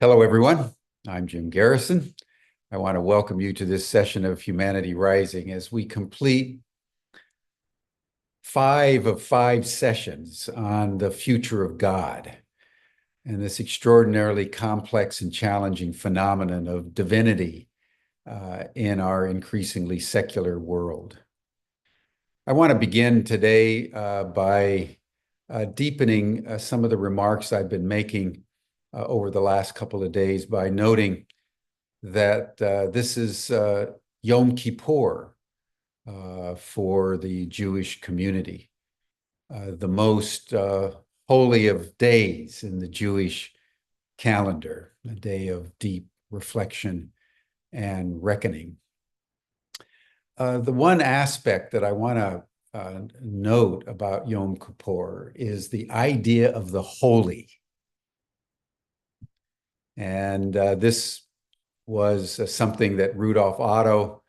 Hello, everyone. I'm Jim Garrison. I want to welcome you to this session of Humanity Rising as we complete 5 of 5 sessions on the future of God and this extraordinarily complex and challenging phenomenon of divinity in our increasingly secular world. I want to begin today by deepening some of the remarks I've been making over the last couple of days by noting that this is Yom Kippur for the Jewish community, the most holy of days in the Jewish calendar, a day of deep reflection and reckoning. The one aspect that I want to note about Yom Kippur is the idea of the holy. And this was something that Rudolf Otto,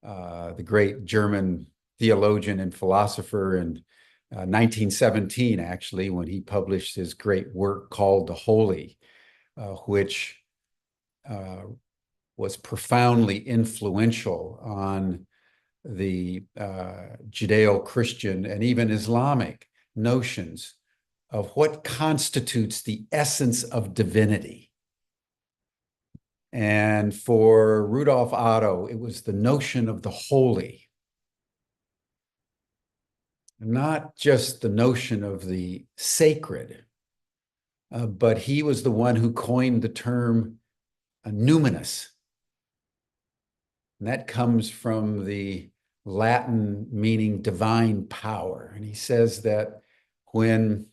the great German theologian and philosopher, in 1917, actually, when he published his great work called The Holy, which was profoundly influential on the Judeo-Christian and even Islamic notions of what constitutes the essence of divinity. And for Rudolf Otto, it was the notion of the holy, not just the notion of the sacred, but he was the one who coined the term numinous. And that comes from the Latin meaning divine power. And he says that when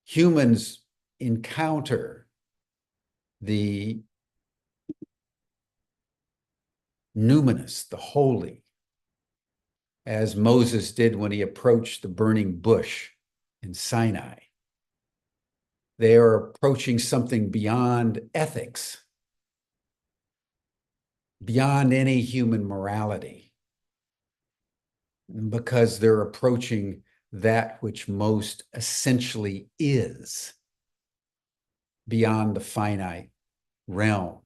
humans encounter the numinous, the holy, as Moses did when he approached the burning bush in Sinai, they are approaching something beyond ethics, beyond any human morality, because they're approaching that which most essentially is beyond the finite realm.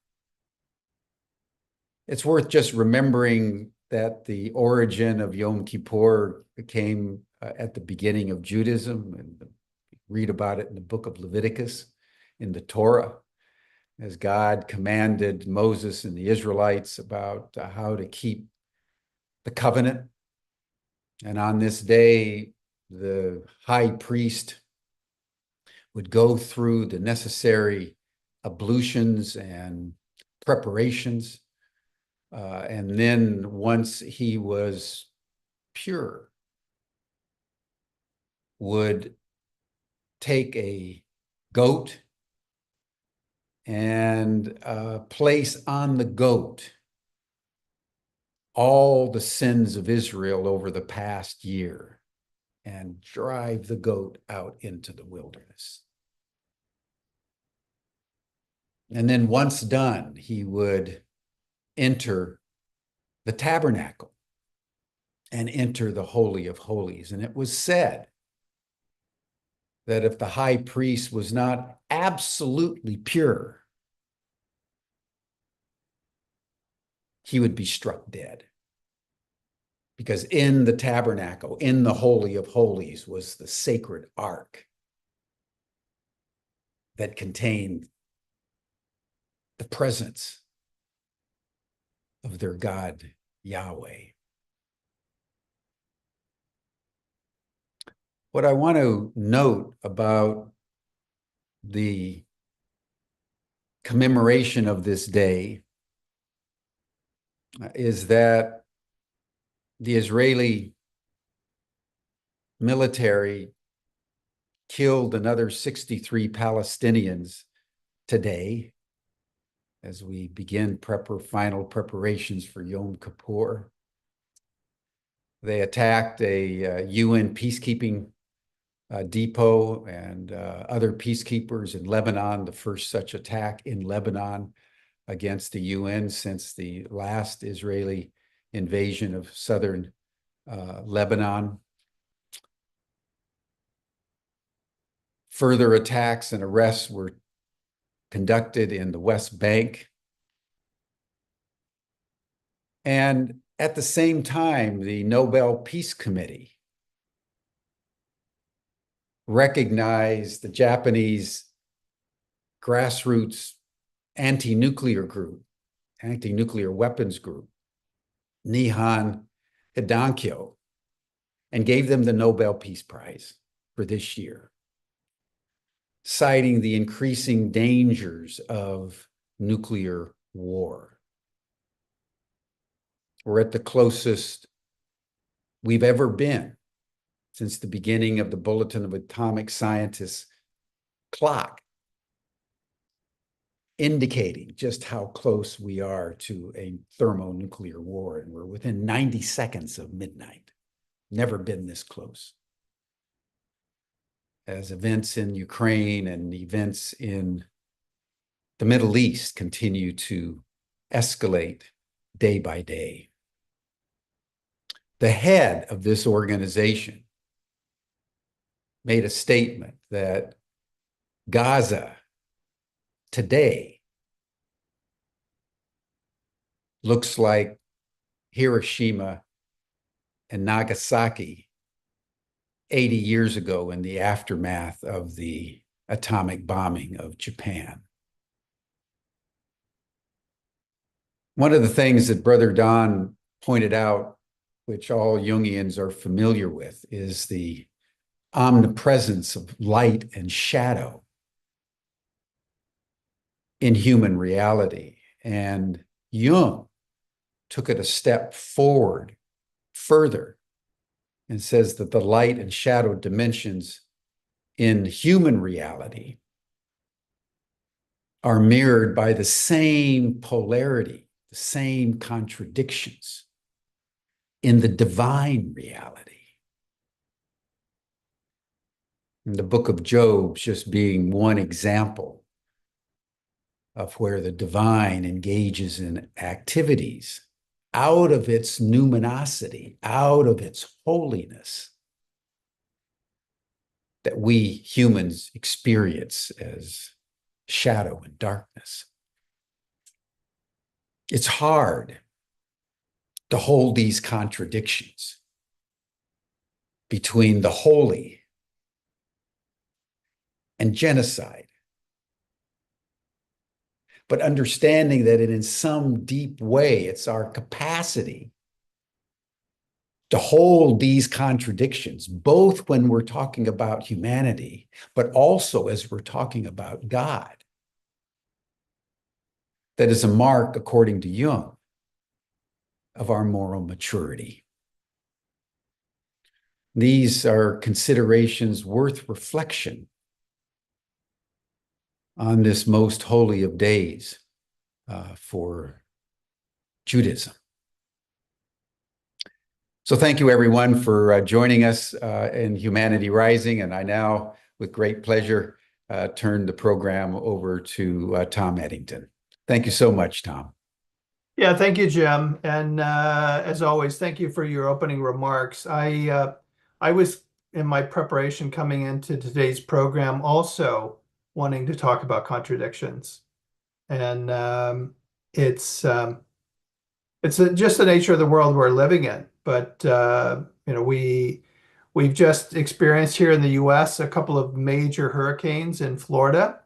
It's worth just remembering that the origin of Yom Kippur came at the beginning of Judaism, and read about it in the book of Leviticus, in the Torah, as God commanded Moses and the Israelites about how to keep the covenant. And on this day, the high priest would go through the necessary ablutions and preparations. And then once he was pure, would take a goat and place on the goat all the sins of Israel over the past year and drive the goat out into the wilderness. And then once done, he would enter the tabernacle and enter the Holy of Holies. And it was said that if the high priest was not absolutely pure, he would be struck dead. Because in the tabernacle, in the Holy of Holies, was the sacred ark that contained the presence of their God, Yahweh. What I want to note about the commemoration of this day is that the Israeli military killed another 63 Palestinians today as we begin final preparations for Yom Kippur. They attacked a UN peacekeeping depot and other peacekeepers in Lebanon, the first such attack in Lebanon against the UN since the last Israeli invasion of southern Lebanon. Further attacks and arrests were conducted in the West Bank. And at the same time, the Nobel Peace Committee recognized the Japanese grassroots anti-nuclear weapons group, Nihon Hidankyo, and gave them the Nobel Peace Prize for this year, citing the increasing dangers of nuclear war. We're at the closest we've ever been since the beginning of the Bulletin of Atomic Scientists clock, indicating just how close we are to a thermonuclear war. And we're within 90 seconds of midnight. Never been this close. As events in Ukraine and events in the Middle East continue to escalate day by day. The head of this organization made a statement that Gaza today looks like Hiroshima and Nagasaki 80 years ago in the aftermath of the atomic bombing of Japan. One of the things that Brother Don pointed out, which all Jungians are familiar with, is the omnipresence of light and shadow in human reality. And Jung took it a step forward, further, and says that the light and shadow dimensions in human reality are mirrored by the same polarity, the same contradictions in the divine reality. And the book of Job just being one example of where the divine engages in activities out of its numinosity, out of its holiness, that we humans experience as shadow and darkness. It's hard to hold these contradictions between the holy and genocide, but understanding that in some deep way, it's our capacity to hold these contradictions, both when we're talking about humanity, but also as we're talking about God, that is a mark, according to Jung, of our moral maturity. These are considerations worth reflection on this most holy of days for Judaism. So thank you, everyone, for joining us in Humanity Rising. And I now, with great pleasure, turn the program over to Tom Eddington. Thank you so much, Tom. Yeah, thank you, Jim. And as always, thank you for your opening remarks. I was, in my preparation coming into today's program, also wanting to talk about contradictions. And it's just the nature of the world we're living in. But we've just experienced here in the U.S. a couple of major hurricanes in Florida,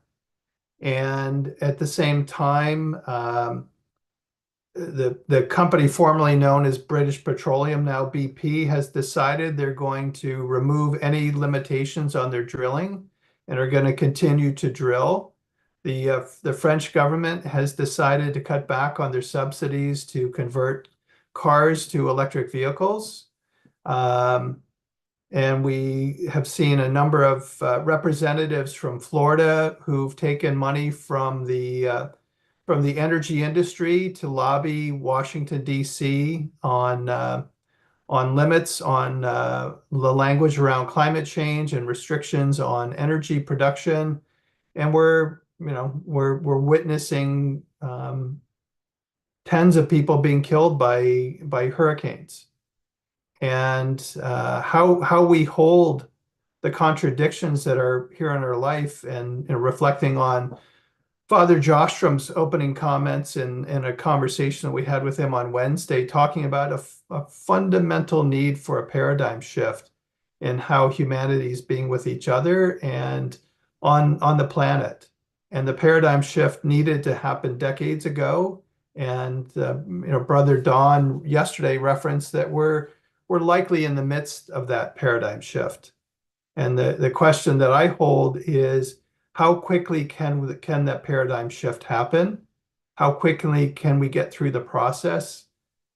and at the same time, the company formerly known as British Petroleum, now BP, has decided they're going to remove any limitations on their drilling and are going to continue to drill. The French government has decided to cut back on their subsidies to convert cars to electric vehicles. And we have seen a number of representatives from Florida who've taken money from the energy industry to lobby Washington, D.C. on limits on the language around climate change and restrictions on energy production. And we're witnessing tens of people being killed by hurricanes. And how we hold the contradictions that are here in our life, and reflecting on Father Jostrom's opening comments in a conversation that we had with him on Wednesday, talking about a fundamental need for a paradigm shift in how humanity is being with each other and on the planet. And the paradigm shift needed to happen decades ago. And Brother Don yesterday referenced that we're likely in the midst of that paradigm shift. And the question that I hold is, how quickly can that paradigm shift happen? How quickly can we get through the process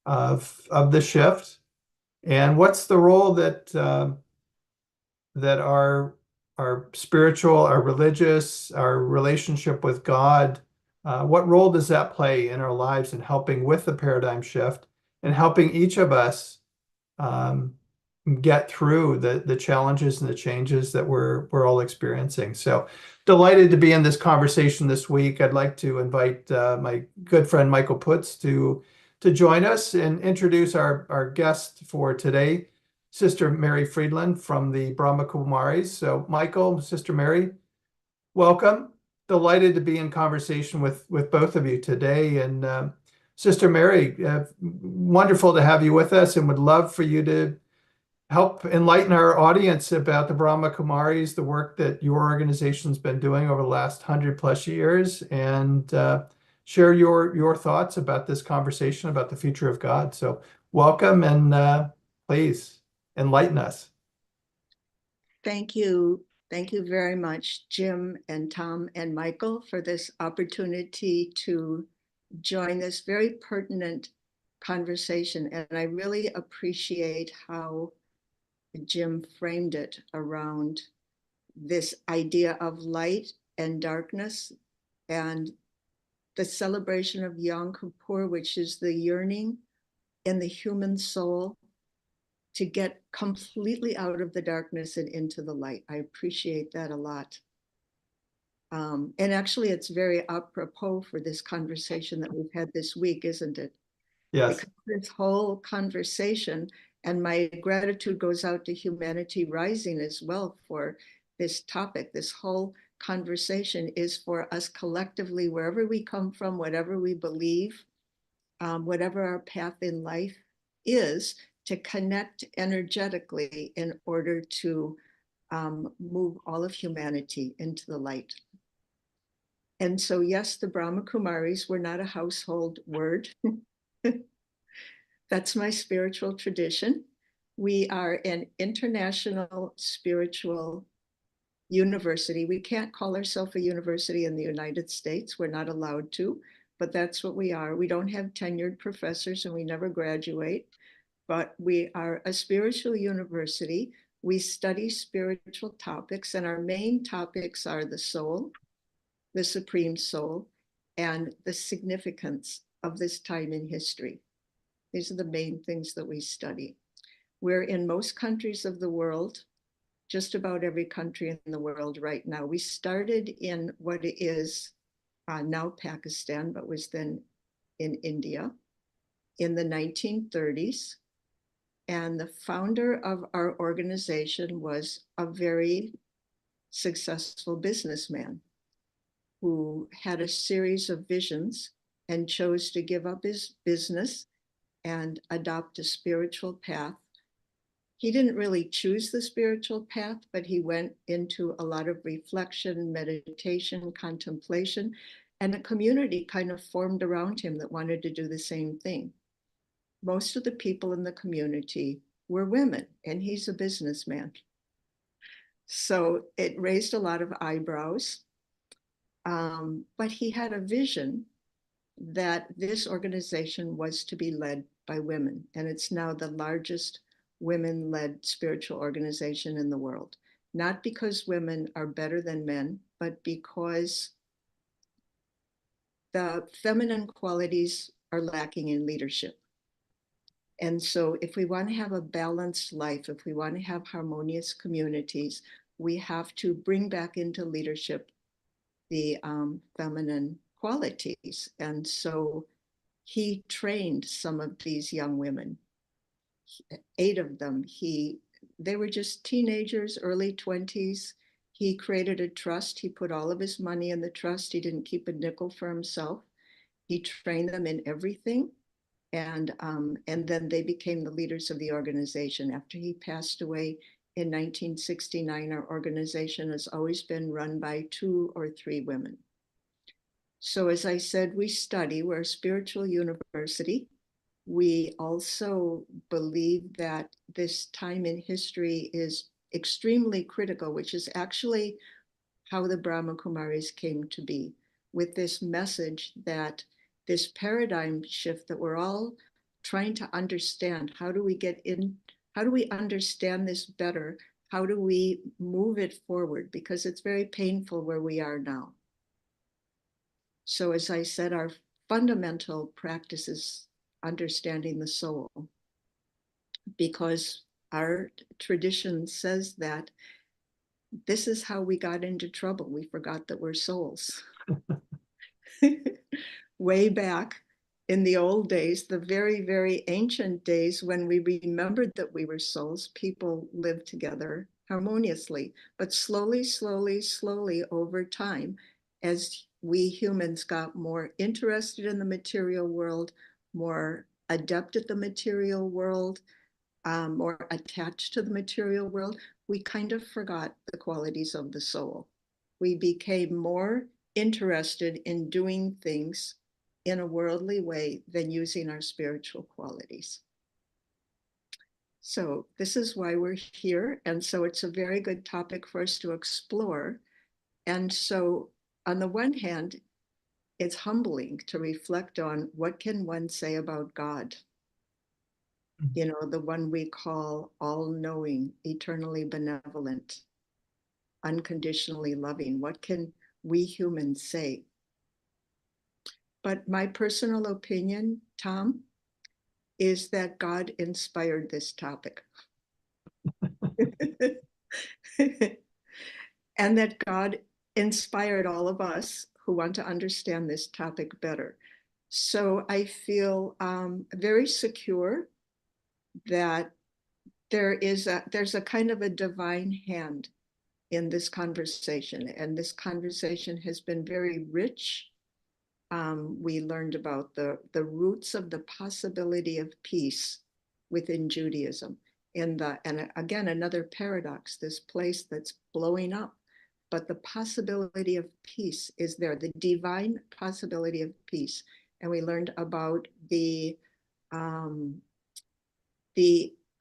of the shift? And what's the role that our spiritual, our religious, our relationship with God, what role does that play in our lives in helping with the paradigm shift and helping each of us get through the challenges and the changes that we're all experiencing? So delighted to be in this conversation this week. I'd like to invite my good friend Michael Putz to join us and introduce our guest for today, Sister Mary Friedland from the Brahma Kumaris. So Michael, Sister Mary, welcome. Delighted to be in conversation with both of you today. And Sister Mary, wonderful to have you with us, and would love for you to help enlighten our audience about the Brahma Kumaris, the work that your organization's been doing over the last 100+ years, and share your thoughts about this conversation about the future of God. So welcome, and please enlighten us. Thank you. Thank you very much, Jim and Tom and Michael, for this opportunity to join this very pertinent conversation. And I really appreciate how Jim framed it around this idea of light and darkness and the celebration of Yom Kippur, which is the yearning in the human soul to get completely out of the darkness and into the light. I appreciate that a lot. And actually, it's very apropos for this conversation that we've had this week, isn't it? Yes. Because this whole conversation, and my gratitude goes out to Humanity Rising as well for this topic. This whole conversation is for us collectively, wherever we come from, whatever we believe, whatever our path in life is, to connect energetically in order to move all of humanity into the light. And so, yes, the Brahma Kumaris were not a household word. That's my spiritual tradition. We are an international spiritual university. We can't call ourselves a university in the United States. We're not allowed to, but that's what we are. We don't have tenured professors and we never graduate, but we are a spiritual university. We study spiritual topics, and our main topics are the soul, the supreme soul, and the significance of this time in history. These are the main things that we study. We're in most countries of the world, just about every country in the world right now. We started in what is now Pakistan, but was then in India in the 1930s. And the founder of our organization was a very successful businessman who had a series of visions and chose to give up his business and adopt a spiritual path. He didn't really choose the spiritual path, but he went into a lot of reflection, meditation, contemplation, and a community kind of formed around him that wanted to do the same thing. Most of the people in the community were women, and he's a businessman. So it raised a lot of eyebrows, but he had a vision that this organization was to be led by women, and it's now the largest women-led spiritual organization in the world. Not because women are better than men, but because the feminine qualities are lacking in leadership. And so if we want to have a balanced life, if we want to have harmonious communities, we have to bring back into leadership the feminine qualities. And so he trained some of these young women. 8 of them he they were just teenagers, early 20s. He created a trust. He put all of his money in the trust. He didn't keep a nickel for himself. He trained them in everything. And then they became the leaders of the organization. After he passed away in 1969, our organization has always been run by 2 or 3 women. So as I said, we study, we're a spiritual university. We also believe that this time in history is extremely critical, which is actually how the Brahma Kumaris came to be, with this message that this paradigm shift that we're all trying to understand. How do we get in? How do we understand this better? How do we move it forward? Because it's very painful where we are now. So as I said, our fundamental practice is understanding the soul, because our tradition says that this is how we got into trouble. We forgot that we're souls. Way back in the old days, the very, very ancient days, when we remembered that we were souls, people lived together harmoniously. But slowly, slowly, slowly over time, as we humans got more interested in the material world, more adept at the material world, more attached to the material world, we kind of forgot the qualities of the soul. We became more interested in doing things in a worldly way than using our spiritual qualities. So this is why we're here. And so it's a very good topic for us to explore. And so on the one hand, it's humbling to reflect on what can one say about God? You know, the one we call all-knowing, eternally benevolent, unconditionally loving. What can we humans say? But my personal opinion, Tom, is that God inspired this topic. And that God inspired all of us who want to understand this topic better. So I feel very secure that there's a kind of a divine hand in this conversation, and this conversation has been very rich. We learned about the roots of the possibility of peace within Judaism, and again, another paradox, this place that's blowing up, but the possibility of peace is there, the divine possibility of peace. And we learned about the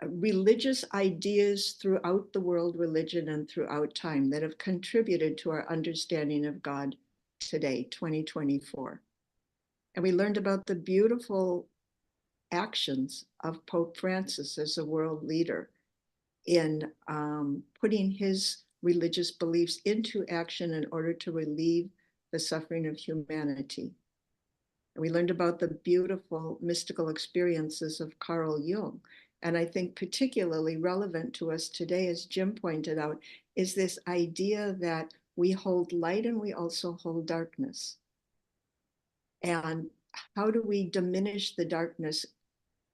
religious ideas throughout the world religion and throughout time that have contributed to our understanding of God today, 2024. And we learned about the beautiful actions of Pope Francis as a world leader in putting his religious beliefs into action in order to relieve the suffering of humanity. And we learned about the beautiful mystical experiences of Carl Jung. And I think particularly relevant to us today, as Jim pointed out, is this idea that we hold light and we also hold darkness. And how do we diminish the darkness?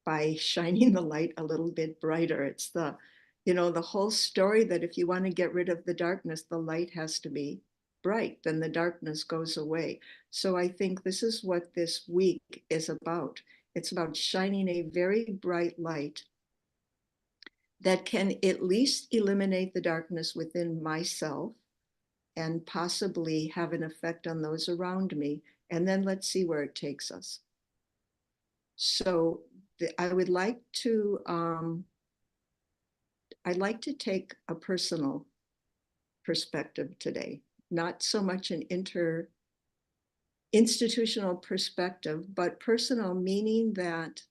By shining the light a little bit brighter. It's the whole story that if you want to get rid of the darkness, the light has to be bright, then the darkness goes away. So I think this is what this week is about. It's about shining a very bright light that can at least eliminate the darkness within myself and possibly have an effect on those around me. And then let's see where it takes us. So I would like to, I'd like to take a personal perspective today, not so much an institutional perspective, but personal, meaning that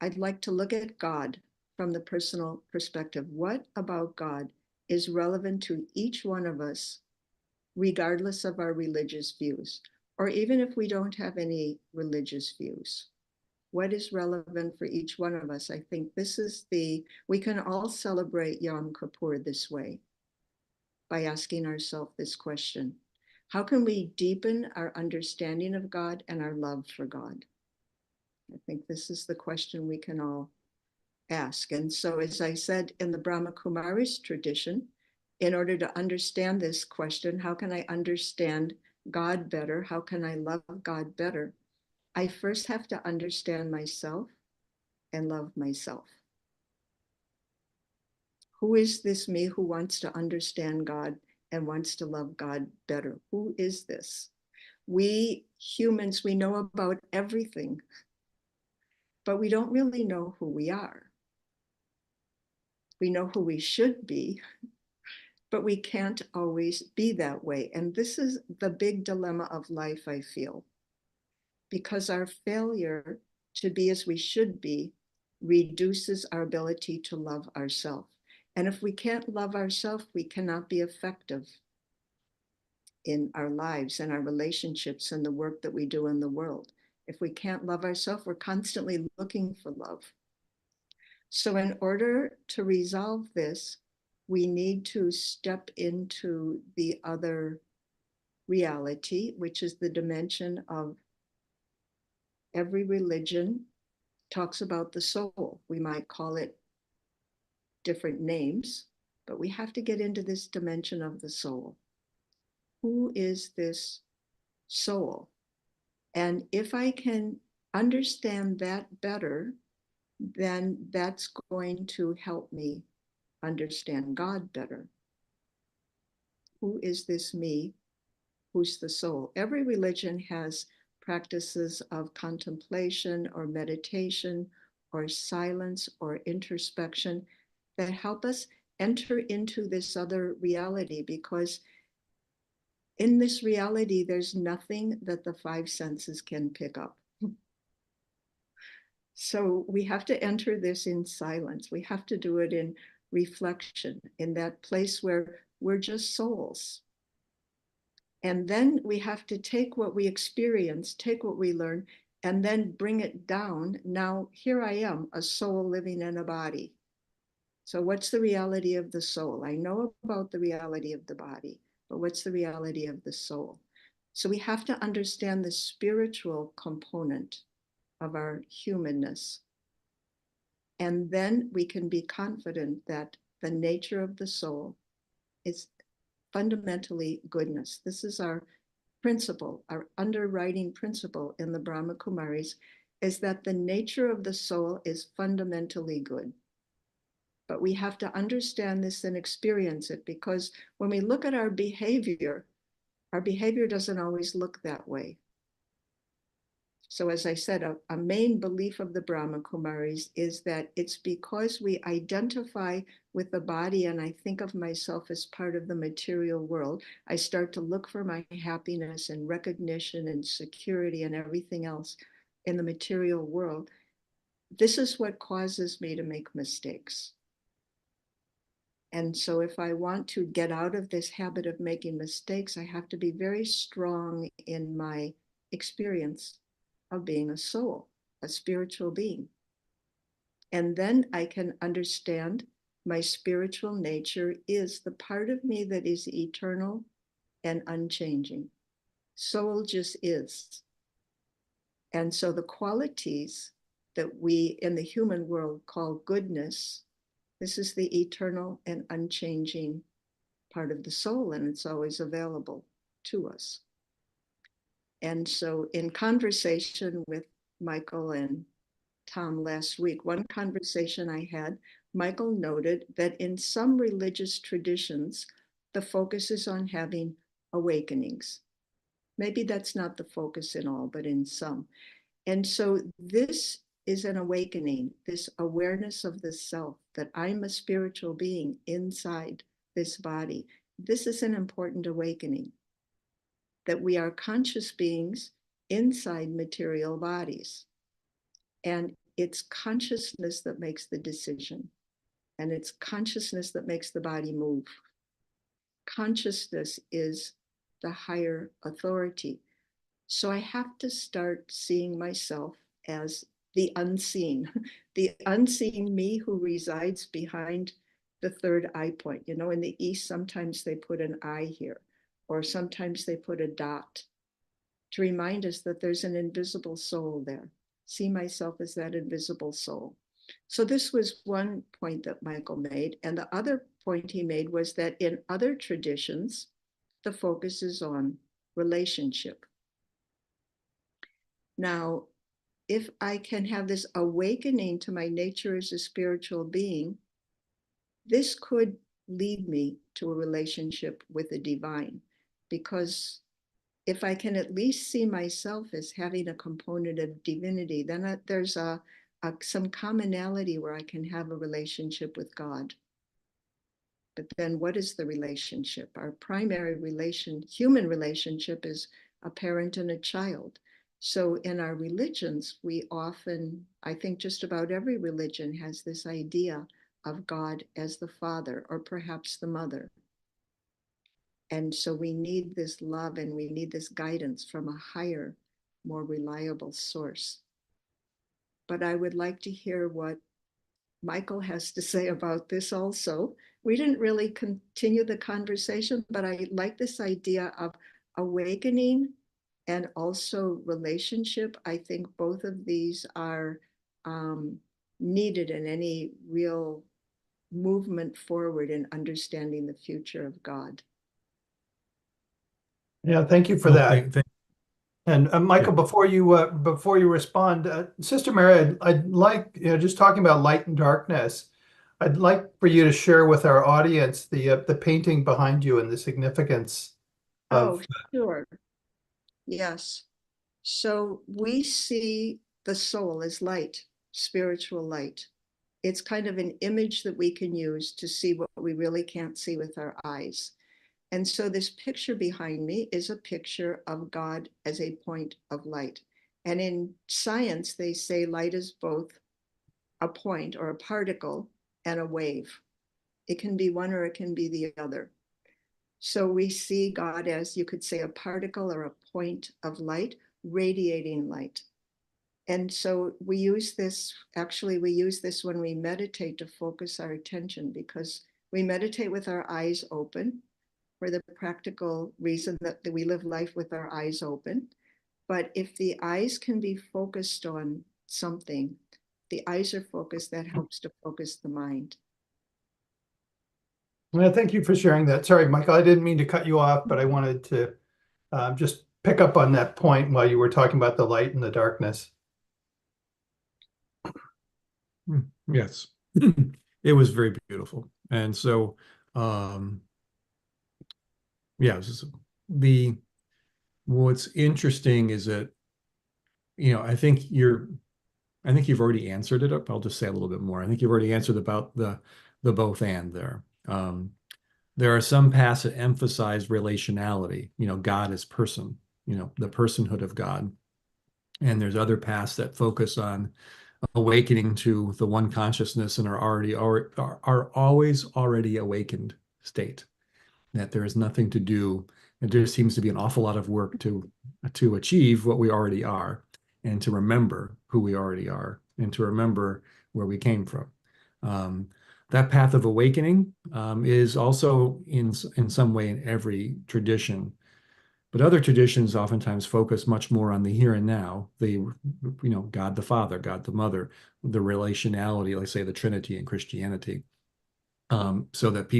I'd like to look at God from the personal perspective. What about God is relevant to each one of us, regardless of our religious views, or even if we don't have any religious views? What is relevant for each one of us? I think this is we can all celebrate Yom Kippur this way, by asking ourselves this question. How can we deepen our understanding of God and our love for God? I think this is the question we can all ask. And so, as I said, in the Brahma Kumaris tradition, in order to understand this question, how can I understand God better? How can I love God better? I first have to understand myself and love myself. Who is this me who wants to understand God and wants to love God better? Who is this? We humans, we know about everything, but we don't really know who we are. We know who we should be, but we can't always be that way. And this is the big dilemma of life, I feel, because our failure to be as we should be reduces our ability to love ourselves. And if we can't love ourselves, we cannot be effective in our lives and our relationships and the work that we do in the world. If we can't love ourselves, we're constantly looking for love. So in order to resolve this, we need to step into the other reality, which is the dimension of every religion talks about the soul. We might call it different names, but we have to get into this dimension of the soul. Who is this soul? And if I can understand that better, then that's going to help me understand God better. Who is this me? Who's the soul? Every religion has practices of contemplation or meditation or silence or introspection that help us enter into this other reality, because in this reality, there's nothing that the five senses can pick up. So we have to enter this in silence. We have to do it in reflection, in that place where we're just souls. And then we have to take what we experience, take what we learn, and then bring it down. Now, here I am, a soul living in a body. So what's the reality of the soul? I know about the reality of the body, but what's the reality of the soul? So we have to understand the spiritual component of our humanness. And then we can be confident that the nature of the soul is fundamentally goodness. This is our principle, our underwriting principle in the Brahma Kumaris, is that the nature of the soul is fundamentally good. But we have to understand this and experience it, because when we look at our behavior doesn't always look that way. So as I said, a main belief of the Brahma Kumaris is that it's because we identify with the body and I think of myself as part of the material world, I start to look for my happiness and recognition and security and everything else in the material world. This is what causes me to make mistakes. And so if I want to get out of this habit of making mistakes, I have to be very strong in my experience of being a soul, a spiritual being. And then I can understand my spiritual nature is the part of me that is eternal and unchanging. Soul just is. And so the qualities that we in the human world call goodness, this is the eternal and unchanging part of the soul, and it's always available to us. And so in conversation with Michael and Tom last week, one conversation I had, Michael noted that in some religious traditions, the focus is on having awakenings. Maybe that's not the focus in all, but in some. And so this is an awakening, this awareness of the self, that I'm a spiritual being inside this body. This is an important awakening, that we are conscious beings inside material bodies. And it's consciousness that makes the decision. And it's consciousness that makes the body move. Consciousness is the higher authority. So I have to start seeing myself as the unseen me who resides behind the third eye point. You know, in the East, sometimes they put an eye here, or sometimes they put a dot to remind us that there's an invisible soul there. See myself as that invisible soul. So this was one point that Michael made. And the other point he made was that in other traditions, the focus is on relationship. Now, if I can have this awakening to my nature as a spiritual being, this could lead me to a relationship with the divine, because if I can at least see myself as having a component of divinity, then there's some commonality where I can have a relationship with God. But then what is the relationship? Our primary human relationship is a parent and a child. So in our religions, we often, I think just about every religion has this idea of God as the father or perhaps the mother. And so we need this love and we need this guidance from a higher, more reliable source. But I would like to hear what Michael has to say about this also. We didn't really continue the conversation, but I like this idea of awakening and also relationship. I think both of these are needed in any real movement forward in understanding the future of God. Yeah, thank you for that. And Michael, Yeah. before you respond, Sister Mary, I'd like, just talking about light and darkness, I'd like for you to share with our audience the painting behind you and the significance of. Oh, sure. Yes. So we see the soul as light, spiritual light. It's kind of an image that we can use to see what we really can't see with our eyes. And so this picture behind me is a picture of God as a point of light. And in science, they say light is both a point or a particle and a wave. It can be one or it can be the other. So we see God as, you could say, a particle or a point of light, radiating light. And so we use this when we meditate to focus our attention, because we meditate with our eyes open for the practical reason that we live life with our eyes open. But if the eyes can be focused on something, the eyes are focused, that helps to focus the mind. Well, thank you for sharing that. Sorry, Michael, I didn't mean to cut you off, but I wanted to just pick up on that point while you were talking about the light and the darkness. Yes, it was very beautiful. And so, yeah, what's interesting is that, I think you've already answered it up. I'll just say a little bit more. I think you've already answered about the both and there. There are some paths that emphasize relationality, God as person, the personhood of God. And there's other paths that focus on awakening to the one consciousness in our always already awakened state, that there is nothing to do. And there seems to be an awful lot of work to achieve what we already are, and to remember who we already are, and to remember where we came from. That path of awakening is also in some way in every tradition. But other traditions oftentimes focus much more on the here and now, God the Father, God the Mother, the relationality, like say the Trinity in Christianity, so that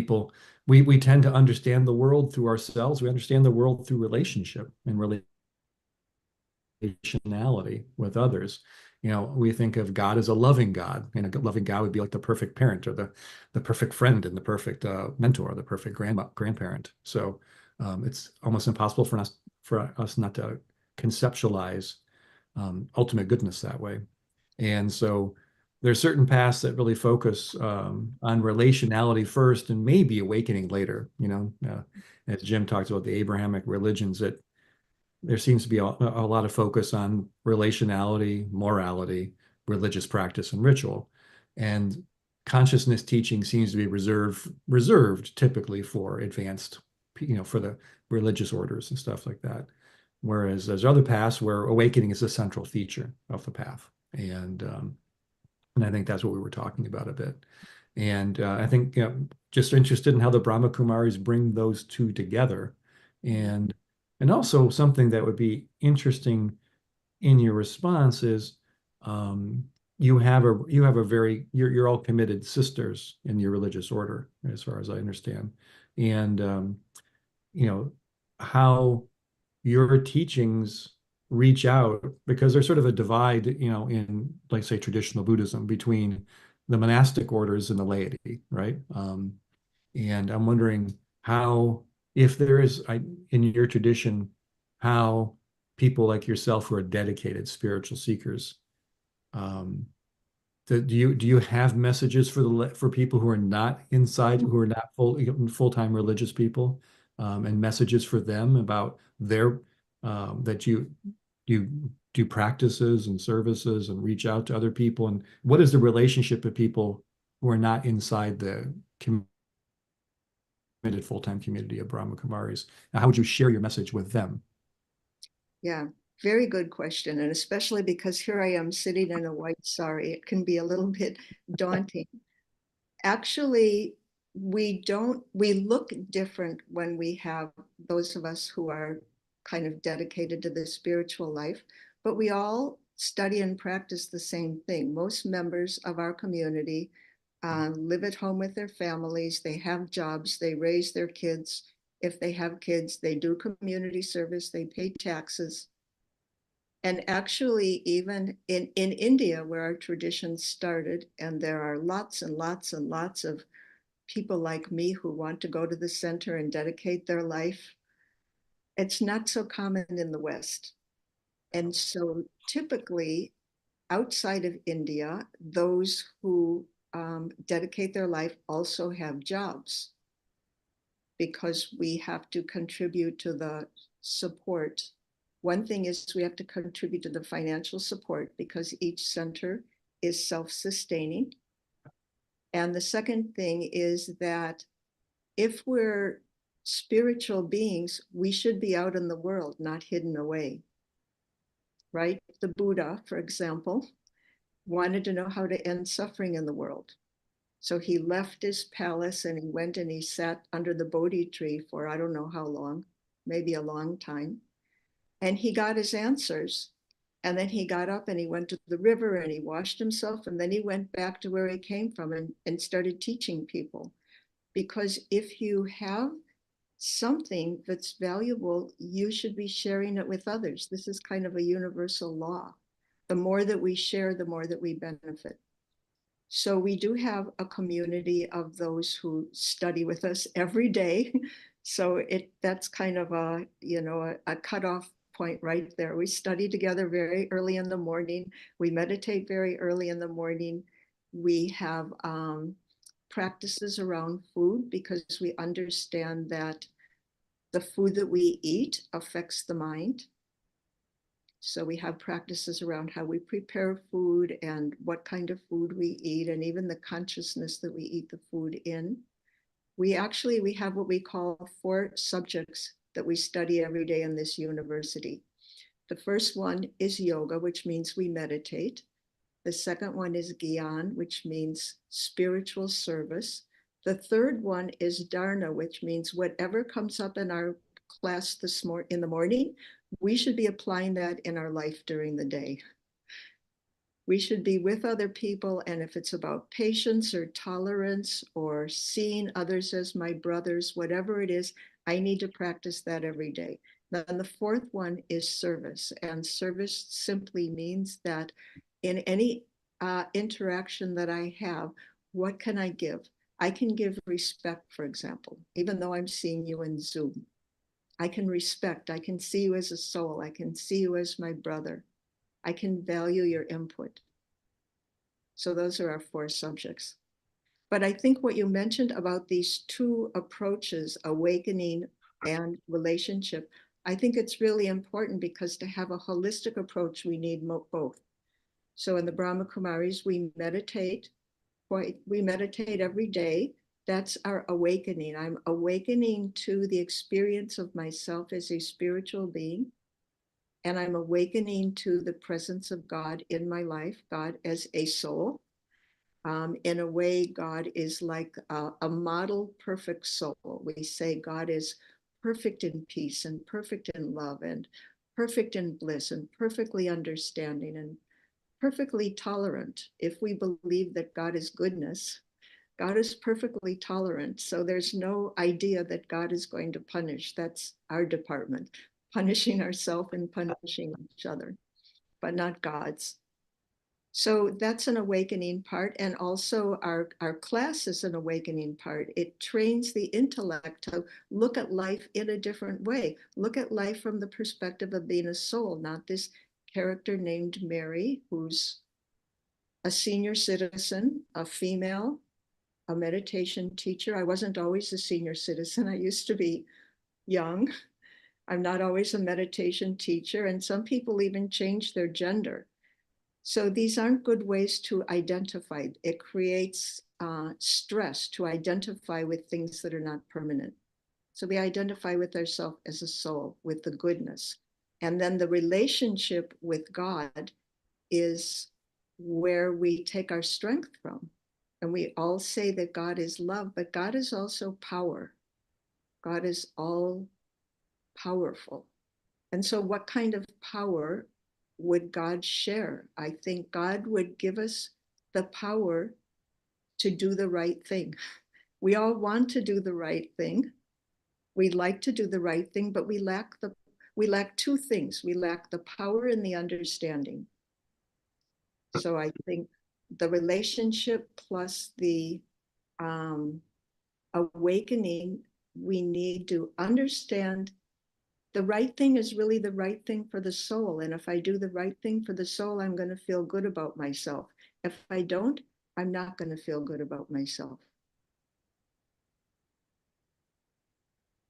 we tend to understand the world through ourselves. We understand the world through relationship and relationality with others. We think of God as a loving God, and a loving God would be like the perfect parent, or the perfect friend, and the perfect mentor, the perfect grandparent. So it's almost impossible for us not to conceptualize ultimate goodness that way. And so there's certain paths that really focus on relationality first, and maybe awakening later. As Jim talks about the Abrahamic religions, that there seems to be a lot of focus on relationality, morality, religious practice, and ritual. And consciousness teaching seems to be reserved typically for advanced, for the religious orders and stuff like that. Whereas there's other paths where awakening is a central feature of the path. And I think that's what we were talking about a bit. And I think, just interested in how the Brahma Kumaris bring those two together. And also something that would be interesting in your response is you have a very, you're all committed sisters in your religious order, as far as I understand. And you know, how your teachings reach out, because there's sort of a divide, you know, in, like, say, traditional Buddhism between the monastic orders and the laity, right? And I'm wondering how, if there is, in your tradition, how people like yourself who are dedicated spiritual seekers, um, do you have messages for people who are not inside, who are not full-time religious people, and messages for them about their that you do practices and services and reach out to other people, and what is the relationship of people who are not inside the committed full-time community of Brahma Kumaris? Now, how would you share your message with them? Yeah, very good question. And especially because here I am sitting in a white sari, it can be a little bit daunting. Actually, we look different when we have those of us who are kind of dedicated to the spiritual life, but we all study and practice the same thing. Most members of our community live at home with their families, they have jobs, they raise their kids. If they have kids, they do community service, they pay taxes. And actually, even in India, where our tradition started, and there are lots and lots and lots of people like me who want to go to the center and dedicate their life, it's not so common in the West. And so typically, outside of India, those who dedicate their life also have jobs, because we have to contribute to the support. One thing is we have to contribute to the financial support because each center is self-sustaining. And the second thing is that if we're spiritual beings, we should be out in the world, not hidden away, right? The Buddha, for example, wanted to know how to end suffering in the world. So he left his palace and he went and he sat under the Bodhi tree for I don't know how long, maybe a long time. And he got his answers. And then he got up and he went to the river and he washed himself. And then he went back to where he came from and started teaching people. Because if you have something that's valuable, you should be sharing it with others. This is kind of a universal law. The more that we share, the more that we benefit. So we do have a community of those who study with us every day. So that's kind of a cutoff point right there. We study together very early in the morning. We meditate very early in the morning. We have practices around food because we understand that the food that we eat affects the mind. So we have practices around how we prepare food and what kind of food we eat, and even the consciousness that we eat the food in. We have what we call 4 subjects that we study every day in this university. The first one is yoga, which means we meditate. The second one is gyan, which means spiritual service. The third one is dharna, which means whatever comes up in our class in the morning, we should be applying that in our life during the day. We should be with other people, and if it's about patience or tolerance or seeing others as my brothers, whatever it is, I need to practice that every day. Then the fourth one is service, and service simply means that in any interaction that I have, what can I give? I can give respect, for example, even though I'm seeing you in Zoom. I can respect, I can see you as a soul, I can see you as my brother. I can value your input. So those are our 4 subjects. But I think what you mentioned about these 2 approaches, awakening and relationship, I think it's really important because to have a holistic approach, we need both. So in the Brahma Kumaris, we meditate every day. That's our awakening. I'm awakening to the experience of myself as a spiritual being. And I'm awakening to the presence of God in my life, God as a soul. In a way, God is like a model perfect soul. We say God is perfect in peace and perfect in love and perfect in bliss and perfectly understanding and perfectly tolerant. If we believe that God is goodness, God is perfectly tolerant. So there's no idea that God is going to punish. That's our department, punishing ourselves and punishing each other, but not God's. So that's an awakening part. And also our class is an awakening part. It trains the intellect to look at life in a different way. Look at life from the perspective of being a soul, not this character named Mary, who's a senior citizen, a female, a meditation teacher. I wasn't always a senior citizen. I used to be young. I'm not always a meditation teacher. And some people even change their gender. So these aren't good ways to identify. It creates stress to identify with things that are not permanent. So we identify with ourselves as a soul, with the goodness. And then the relationship with God is where we take our strength from. And we all say that God is love, but God is also power. God is all powerful. And so what kind of power would God share? I think God would give us the power to do the right thing. We all want to do the right thing. We'd like to do the right thing, but we lack two things. We lack the power and the understanding. So I think the relationship plus the awakening, we need to understand the right thing is really the right thing for the soul. And if I do the right thing for the soul, I'm going to feel good about myself. If I don't, I'm not going to feel good about myself.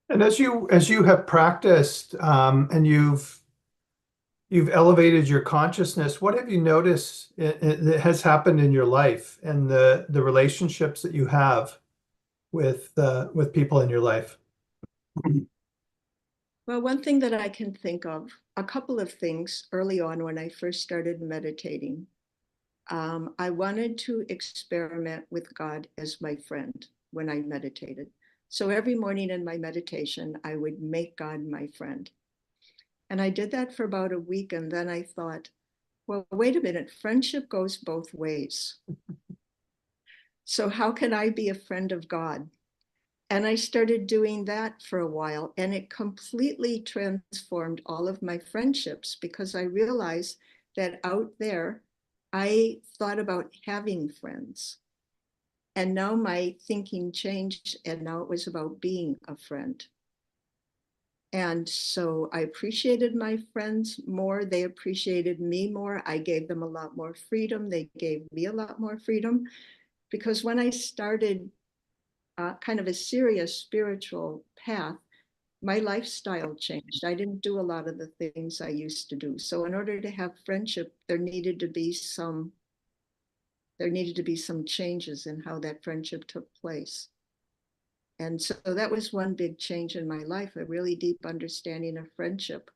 And as you have practiced and you've elevated your consciousness, what have you noticed that has happened in your life and the relationships that you have with people in your life? Well, one thing that I can think of, a couple of things early on when I first started meditating, I wanted to experiment with God as my friend when I meditated. So every morning in my meditation, I would make God my friend. And I did that for about a week. And then I thought, well, wait a minute, friendship goes both ways. So how can I be a friend of God? And I started doing that for a while, and it completely transformed all of my friendships because I realized that out there, I thought about having friends. And now my thinking changed, and now it was about being a friend. And so I appreciated my friends more. They appreciated me more. I gave them a lot more freedom. They gave me a lot more freedom. Because when I started kind of a serious spiritual path, my lifestyle changed. I didn't do a lot of the things I used to do. So in order to have friendship, there needed to be some changes in how that friendship took place. And so that was one big change in my life, a really deep understanding of friendship.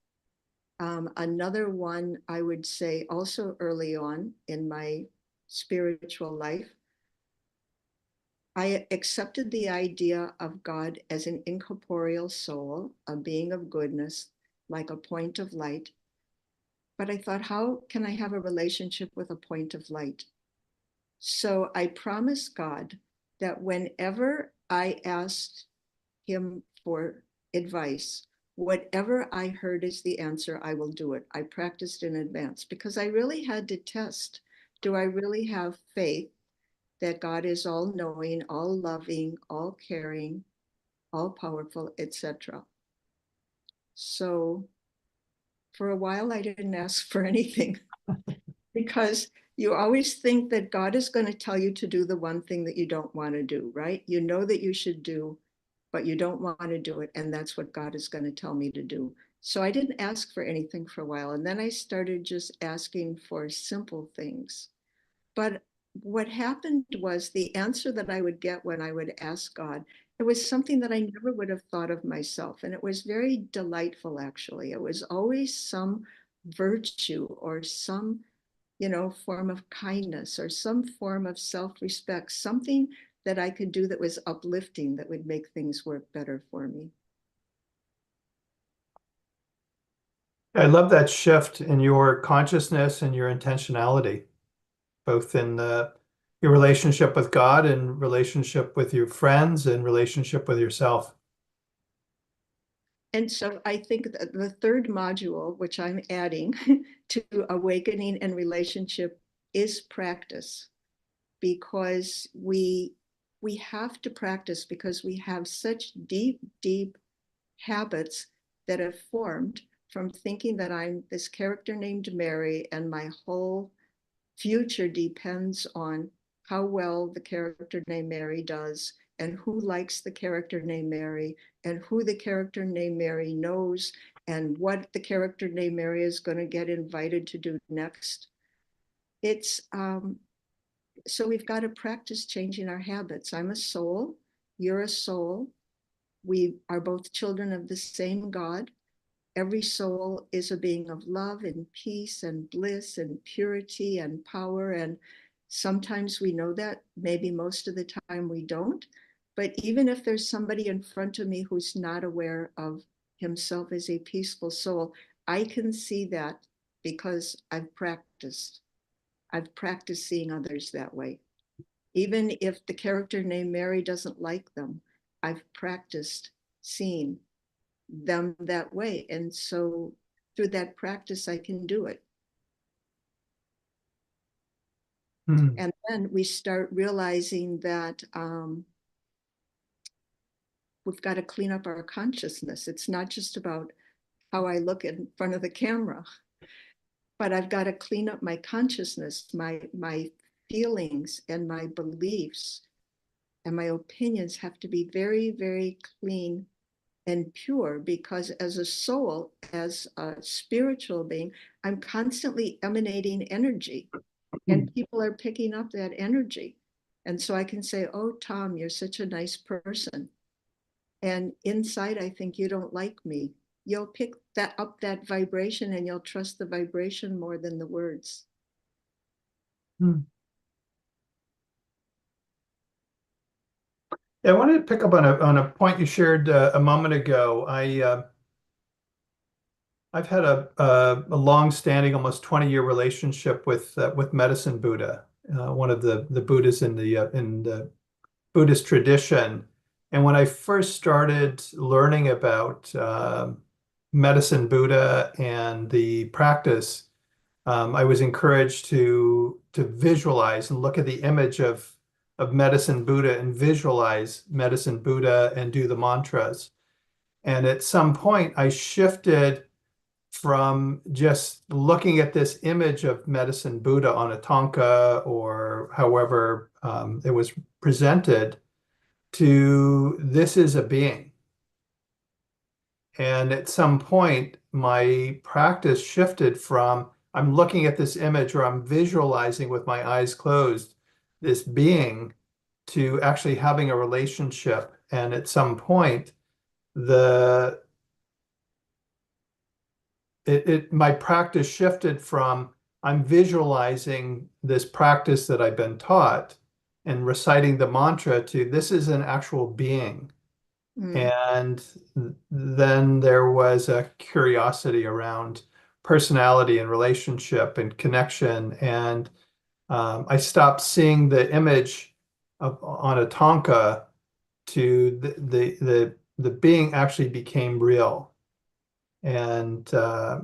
Another one, I would say also early on in my spiritual life, I accepted the idea of God as an incorporeal soul, a being of goodness, like a point of light. But I thought, how can I have a relationship with a point of light? So I promised God that whenever I asked him for advice, whatever I heard is the answer, I will do it. I practiced in advance because I really had to test, do I really have faith that God is all knowing, all loving, all caring, all powerful, etc. So for a while, I didn't ask for anything because you always think that God is going to tell you to do the one thing that you don't want to do, right? You know that you should do, but you don't want to do it. And that's what God is going to tell me to do. So I didn't ask for anything for a while. And then I started just asking for simple things. But what happened was the answer that I would get when I would ask God, it was something that I never would have thought of myself. And it was very delightful, actually. It was always some virtue or some, form of kindness or some form of self-respect, something that I could do that was uplifting, that would make things work better for me. I love that shift in your consciousness and your intentionality, both in your relationship with God and relationship with your friends and relationship with yourself. And so I think that the third module, which I'm adding to awakening and relationship, is practice, because we have to practice, because we have such deep habits that have formed from thinking that I'm this character named Mary and my whole future depends on how well the character named Mary does, and who likes the character named Mary, and who the character named Mary knows, and what the character named Mary is going to get invited to do next. It's so we've got to practice changing our habits. I'm a soul, you're a soul. We are both children of the same God. Every soul is a being of love and peace and bliss and purity and power. And sometimes we know that, maybe most of the time we don't. But even if there's somebody in front of me who's not aware of himself as a peaceful soul, I can see that because I've practiced. I've practiced seeing others that way. Even if the character named Mary doesn't like them, I've practiced seeing them that way. And so through that practice, I can do it. And then we start realizing that we've got to clean up our consciousness. It's not just about how I look in front of the camera, but I've got to clean up my consciousness, my feelings and my beliefs and my opinions have to be very, very clean and pure, because as a soul, as a spiritual being, I'm constantly emanating energy, and people are picking up that energy. And so I can say, oh, Tom, you're such a nice person. And inside, I think you don't like me. You'll pick that up, that vibration, and you'll trust the vibration more than the words. Yeah, I wanted to pick up on a point you shared a moment ago. I've had a long-standing, almost 20-year relationship with Medicine Buddha, one of the Buddhas in the Buddhist tradition. And when I first started learning about Medicine Buddha and the practice, I was encouraged to visualize and look at the image of Medicine Buddha and visualize Medicine Buddha and do the mantras. And at some point, I shifted from just looking at this image of Medicine Buddha on a tanka or however it was presented to this is a being. And at some point, my practice shifted from I'm looking at this image or I'm visualizing with my eyes closed this being to actually having a relationship. And at some point, my practice shifted from I'm visualizing this practice that I've been taught and reciting the mantra to this is an actual being. And then there was a curiosity around personality and relationship and connection. And I stopped seeing the image on a tanka to the being actually became real. And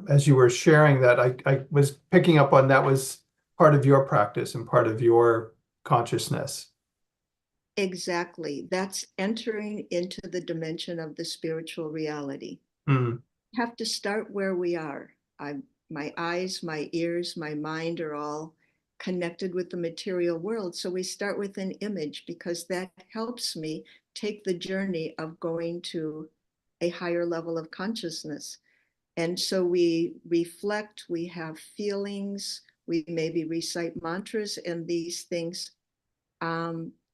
as you were sharing that, I was picking up on that was part of your practice and part of your consciousness. Exactly. That's entering into the dimension of the spiritual reality. We have to start where we are. My eyes, my ears, my mind are all connected with the material world. So we start with an image because that helps me take the journey of going to a higher level of consciousness. And so we reflect, we have feelings, we maybe recite mantras, and these things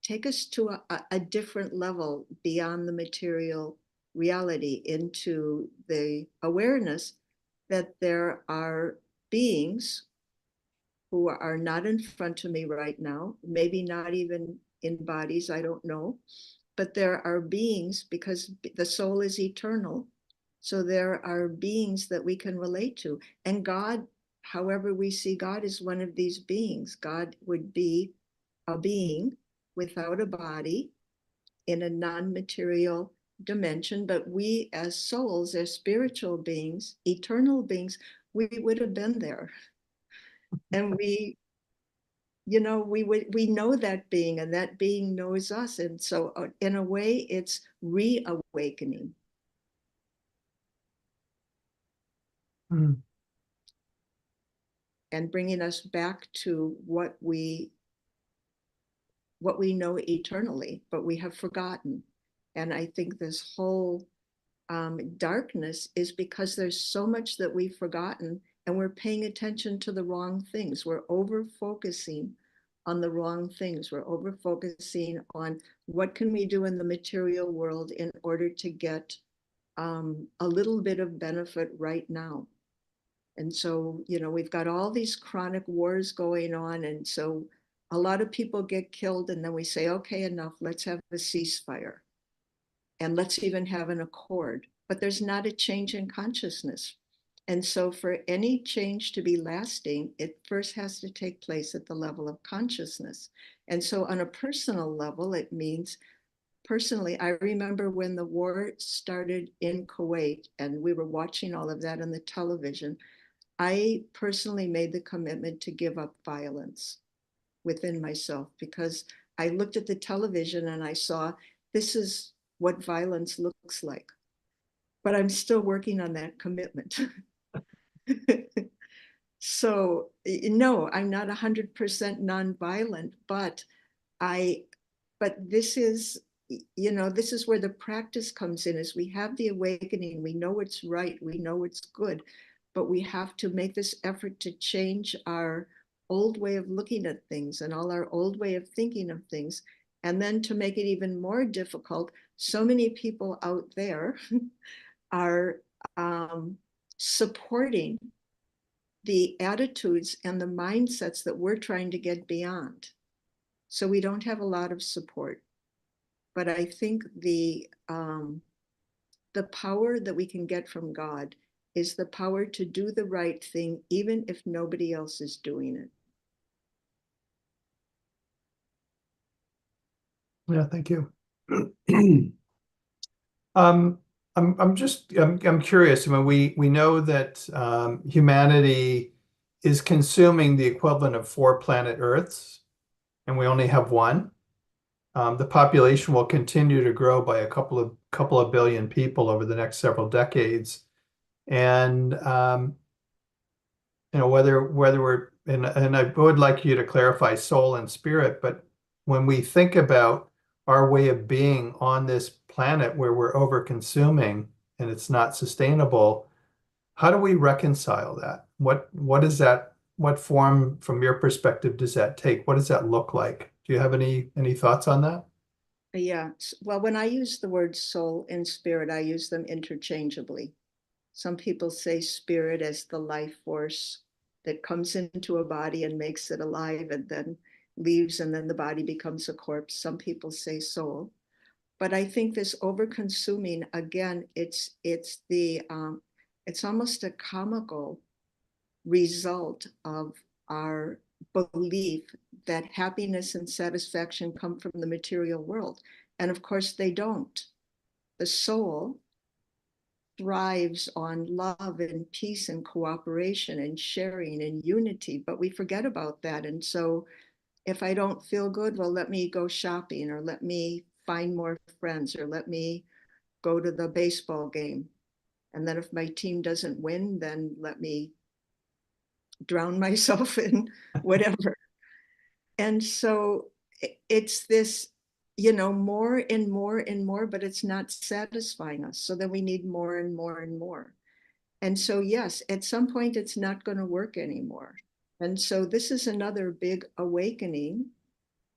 take us to a different level beyond the material reality, into the awareness that there are beings who are not in front of me right now, maybe not even in bodies, I don't know, but there are beings, because the soul is eternal, So there are beings that we can relate to. And God, however we see God, is one of these beings. God would be a being without a body in a non-material dimension, but we as souls, as spiritual beings, eternal beings, we would have been there. And we know that being, and that being knows us. And so in a way, it's reawakening. And bringing us back to what we know eternally, but we have forgotten. And I think this whole darkness is because there's so much that we've forgotten, and we're paying attention to the wrong things. We're over focusing on the wrong things. We're over focusing on what can we do in the material world in order to get a little bit of benefit right now. And so, we've got all these chronic wars going on. And so a lot of people get killed, and then we say, okay, enough, let's have a ceasefire. And let's even have an accord. But there's not a change in consciousness. And so for any change to be lasting, it first has to take place at the level of consciousness. And so on a personal level, it means, personally, I remember when the war started in Kuwait and we were watching all of that on the television, I personally made the commitment to give up violence within myself, because I looked at the television and I saw this is what violence looks like. But I'm still working on that commitment. So no, I'm not 100% nonviolent, but this is, this is where the practice comes in. As we have the awakening, we know it's right, we know it's good, but we have to make this effort to change our old way of looking at things and all our old way of thinking of things. And then to make it even more difficult, so many people out there are supporting the attitudes and the mindsets that we're trying to get beyond. So we don't have a lot of support. But I think the power that we can get from God is the power to do the right thing, even if nobody else is doing it. Yeah, thank you. I'm curious. I mean, we know that humanity is consuming the equivalent of 4 planet Earths, and we only have one. The population will continue to grow by a couple of billion people over the next several decades, and whether we're and I would like you to clarify soul and spirit, but when we think about our way of being on this planet where we're over consuming and it's not sustainable, how do we reconcile that? What is that? What form, from your perspective, does that take? What does that look like? Do you have any thoughts on that? Yeah, well, when I use the word soul and spirit, I use them interchangeably. Some people say spirit as the life force that comes into a body and makes it alive and then leaves, and then the body becomes a corpse. Some people say soul. But I think this over-consuming, again, it's almost a comical result of our belief that happiness and satisfaction come from the material world. And of course they don't. The soul thrives on love and peace and cooperation and sharing and unity, but we forget about that. And so if I don't feel good, well, let me go shopping, or let me find more friends, or let me go to the baseball game. And then if my team doesn't win, then let me drown myself in whatever. And so it's this, more and more and more, but it's not satisfying us. So then we need more and more and more. And so, yes, at some point it's not going to work anymore. And so this is another big awakening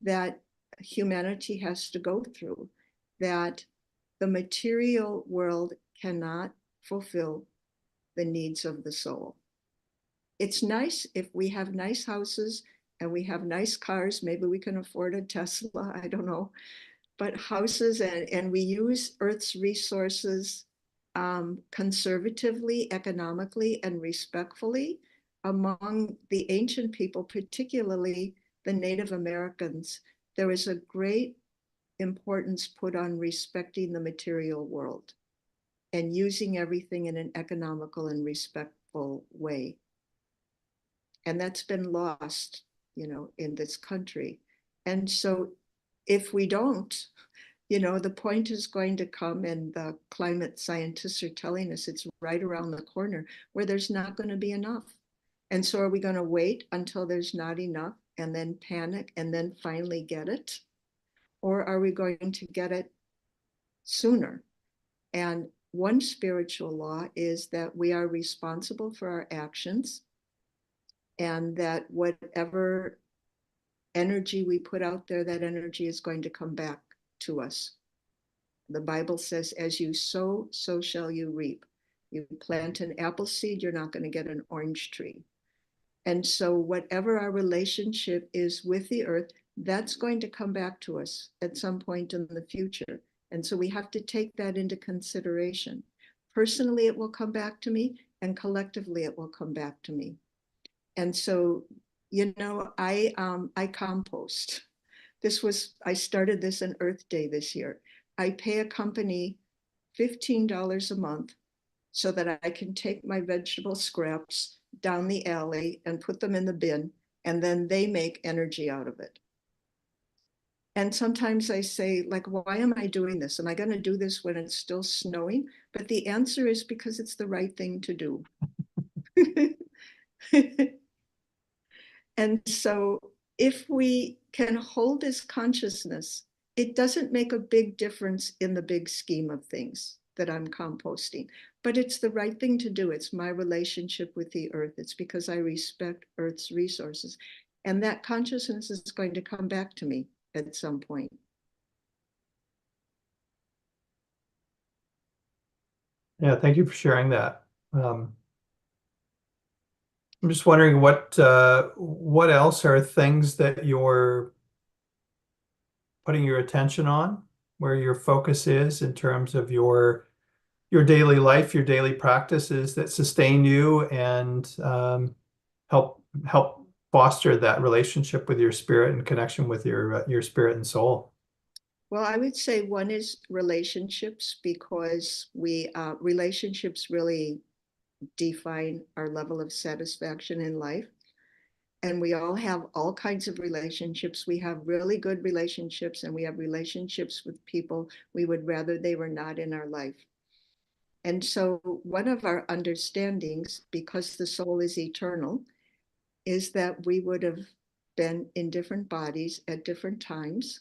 that humanity has to go through, that the material world cannot fulfill the needs of the soul. It's nice if we have nice houses and we have nice cars, maybe we can afford a Tesla, I don't know, but houses, and we use Earth's resources conservatively, economically, and respectfully among the ancient people, particularly the Native Americans. There is a great importance put on respecting the material world and using everything in an economical and respectful way. And that's been lost, in this country. And so if we don't, the point is going to come, and the climate scientists are telling us it's right around the corner, where there's not going to be enough. And so are we going to wait until there's not enough and then panic and then finally get it? Or are we going to get it sooner? And one spiritual law is that we are responsible for our actions, and that whatever energy we put out there, that energy is going to come back to us. The Bible says, as you sow, so shall you reap. You plant an apple seed, you're not going to get an orange tree. And so whatever our relationship is with the earth, that's going to come back to us at some point in the future. And so we have to take that into consideration. Personally, it will come back to me, and collectively, it will come back to me. And so, I compost. I started this on Earth Day this year. I pay a company $15 a month so that I can take my vegetable scraps down the alley and put them in the bin, and then they make energy out of it. And sometimes I say, like, why am I doing this? Am I going to do this when it's still snowing? But the answer is because it's the right thing to do. And so if we can hold this consciousness, it doesn't make a big difference in the big scheme of things that I'm composting, but it's the right thing to do. It's my relationship with the earth. It's because I respect Earth's resources. And that consciousness is going to come back to me at some point. Yeah, thank you for sharing that. I'm just wondering what else are things that you're putting your attention on, where your focus is in terms of your daily life, your daily practices that sustain you and help foster that relationship with your spirit and connection with your spirit and soul. Well, I would say one is relationships, because relationships really define our level of satisfaction in life. And we all have all kinds of relationships. We have really good relationships, and we have relationships with people we would rather they were not in our life. And so one of our understandings, because the soul is eternal, is that we would have been in different bodies at different times.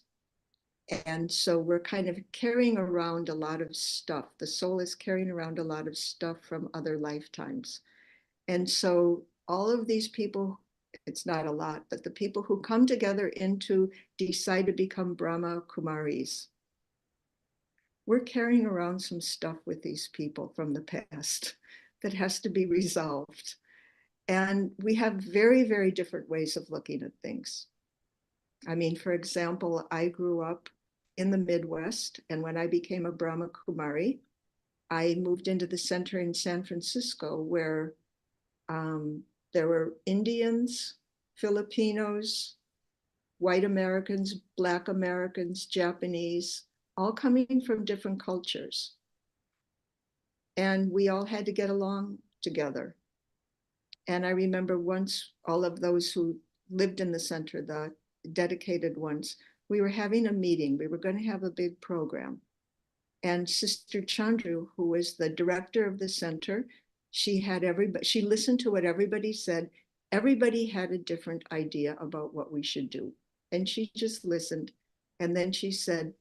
And so we're kind of carrying around a lot of stuff. The soul is carrying around a lot of stuff from other lifetimes. And so all of these people, it's not a lot, but the people who come together decide to become Brahma Kumaris, we're carrying around some stuff with these people from the past that has to be resolved. And we have very, very different ways of looking at things. I mean, for example, I grew up in the Midwest, and when I became a Brahma Kumari, I moved into the center in San Francisco, where there were Indians, Filipinos, white Americans, Black Americans, Japanese, all coming from different cultures. And we all had to get along together. And I remember once all of those who lived in the center, the dedicated ones, we were having a meeting. We were going to have a big program. And Sister Chandru, who was the director of the center, she listened to what everybody said. Everybody had a different idea about what we should do. And she just listened. And then she said,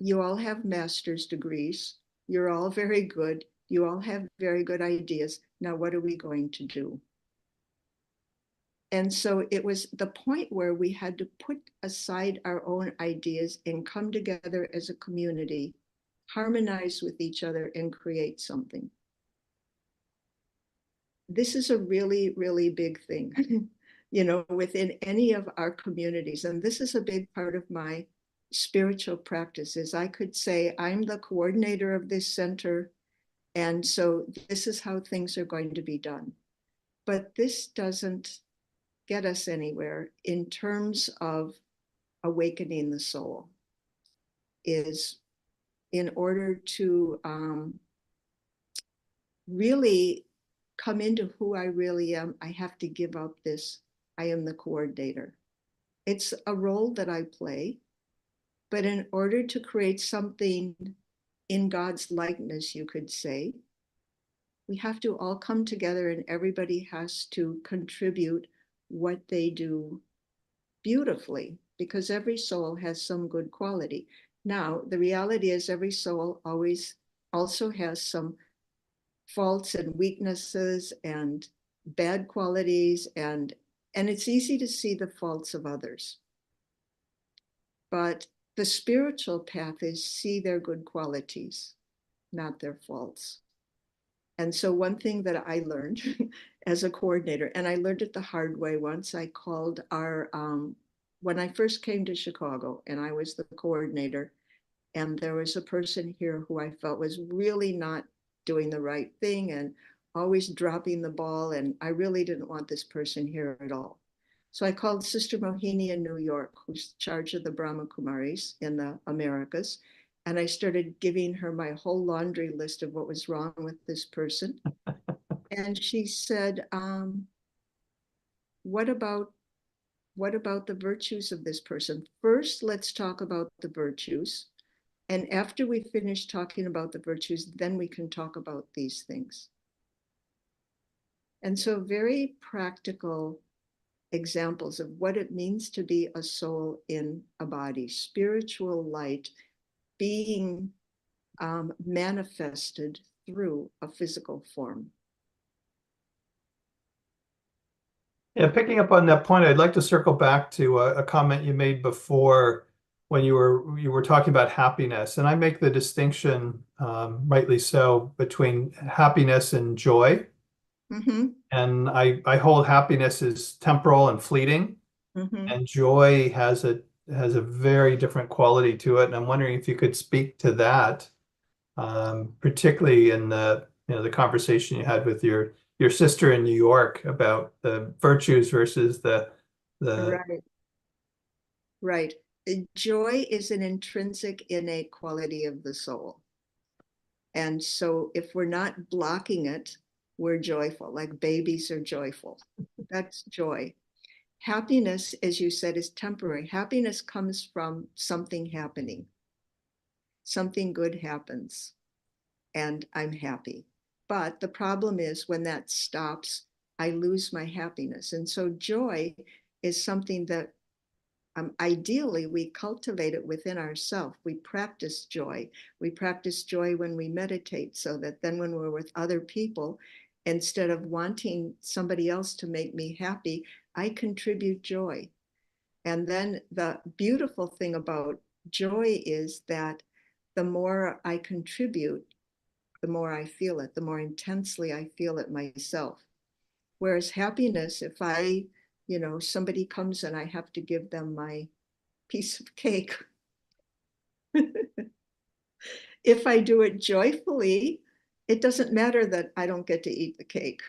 you all have master's degrees. You're all very good. You all have very good ideas. Now, what are we going to do? And so it was the point where we had to put aside our own ideas and come together as a community, harmonize with each other, and create something. This is a really, really big thing, within any of our communities. And this is a big part of my spiritual practices. I could say, I'm the coordinator of this center, and so this is how things are going to be done. But this doesn't get us anywhere in terms of awakening the soul. Is in order to really come into who I really am, I have to give up this, I am the coordinator. It's a role that I play, but in order to create something in God's likeness, you could say, we have to all come together and everybody has to contribute what they do beautifully, because every soul has some good quality. Now, the reality is every soul always also has some faults and weaknesses and bad qualities, and it's easy to see the faults of others. But the spiritual path is see their good qualities, not their faults. And so one thing that I learned as a coordinator, and I learned it the hard way once, I called our, when I first came to Chicago and I was the coordinator, and there was a person here who I felt was really not doing the right thing and always dropping the ball. And I really didn't want this person here at all. So I called Sister Mohini in New York, who's in charge of the Brahma Kumaris in the Americas. And I started giving her my whole laundry list of what was wrong with this person. And she said, what about the virtues of this person? First, let's talk about the virtues. And after we finish talking about the virtues, then we can talk about these things. And so very practical examples of what it means to be a soul in a body, spiritual light being manifested through a physical form. Yeah, picking up on that point, I'd like to circle back to a comment you made before when you were talking about happiness, and I make the distinction, rightly so, between happiness and joy. Mm-hmm. And I hold happiness as temporal and fleeting, Mm-hmm. and joy has a very different quality to it. And I'm wondering if you could speak to that, particularly in the conversation you had with your sister in New York about the virtues versus the Right. Joy is an intrinsic innate quality of the soul. And so if we're not blocking it, we're joyful, like babies are joyful. That's joy. Happiness, as you said, is temporary. Happiness comes from something happening. Something good happens, and I'm happy. But the problem is when that stops, I lose my happiness. And so joy is something that ideally we cultivate it within ourselves. We practice joy. We practice joy when we meditate, so that then when we're with other people, instead of wanting somebody else to make me happy, I contribute joy. And then the beautiful thing about joy is that the more I contribute, the more I feel it, the more intensely I feel it myself. Whereas happiness, if somebody comes and I have to give them my piece of cake, if I do it joyfully, it doesn't matter that I don't get to eat the cake.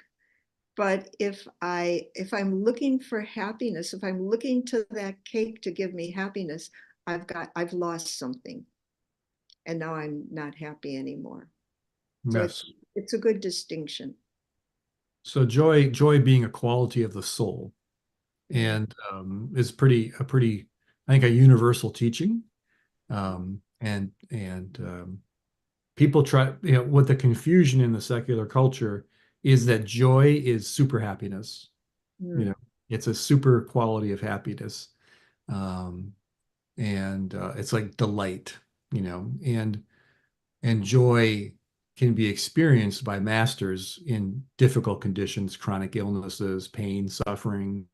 But if I'm looking for happiness, if I'm looking to that cake to give me happiness, I've lost something, and now I'm not happy anymore. Yes. So it's a good distinction. So joy being a quality of the soul, and is a pretty, I think, a universal teaching. And people try, what the confusion in the secular culture is that joy is super happiness. It's a super quality of happiness. And it's like delight, and joy can be experienced by masters in difficult conditions, chronic illnesses, pain, suffering,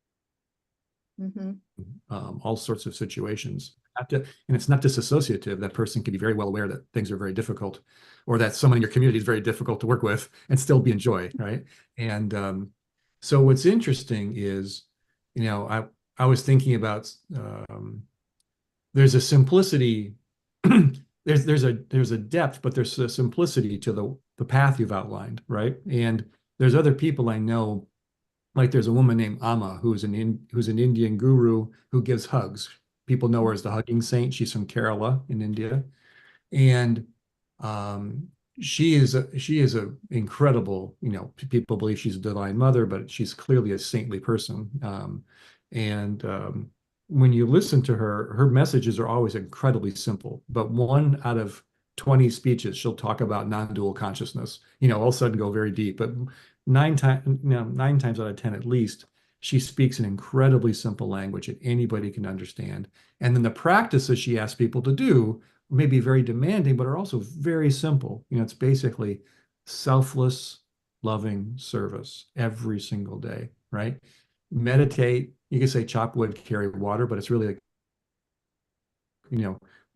all sorts of situations. And it's not disassociative. That person can be very well aware that things are very difficult, or that someone in your community is very difficult to work with, and still be in joy, right? And so what's interesting is, I was thinking about there's a simplicity, there's a depth, but there's a simplicity to the path you've outlined, right? And there's other people I know, like there's a woman named Amma who's an Indian guru who gives hugs. People know her as the hugging saint. She's from Kerala in India, and she is a incredible, people believe she's a divine mother, but she's clearly a saintly person. And when you listen to her, her messages are always incredibly simple, but 1 out of 20 speeches, she'll talk about non-dual consciousness, all of a sudden go very deep, but 9 times out of 10 at least, she speaks an incredibly simple language that anybody can understand. And then the practices she asks people to do may be very demanding, but are also very simple. It's basically selfless, loving service every single day, right? Meditate. You can say chop wood, carry water, but it's really like,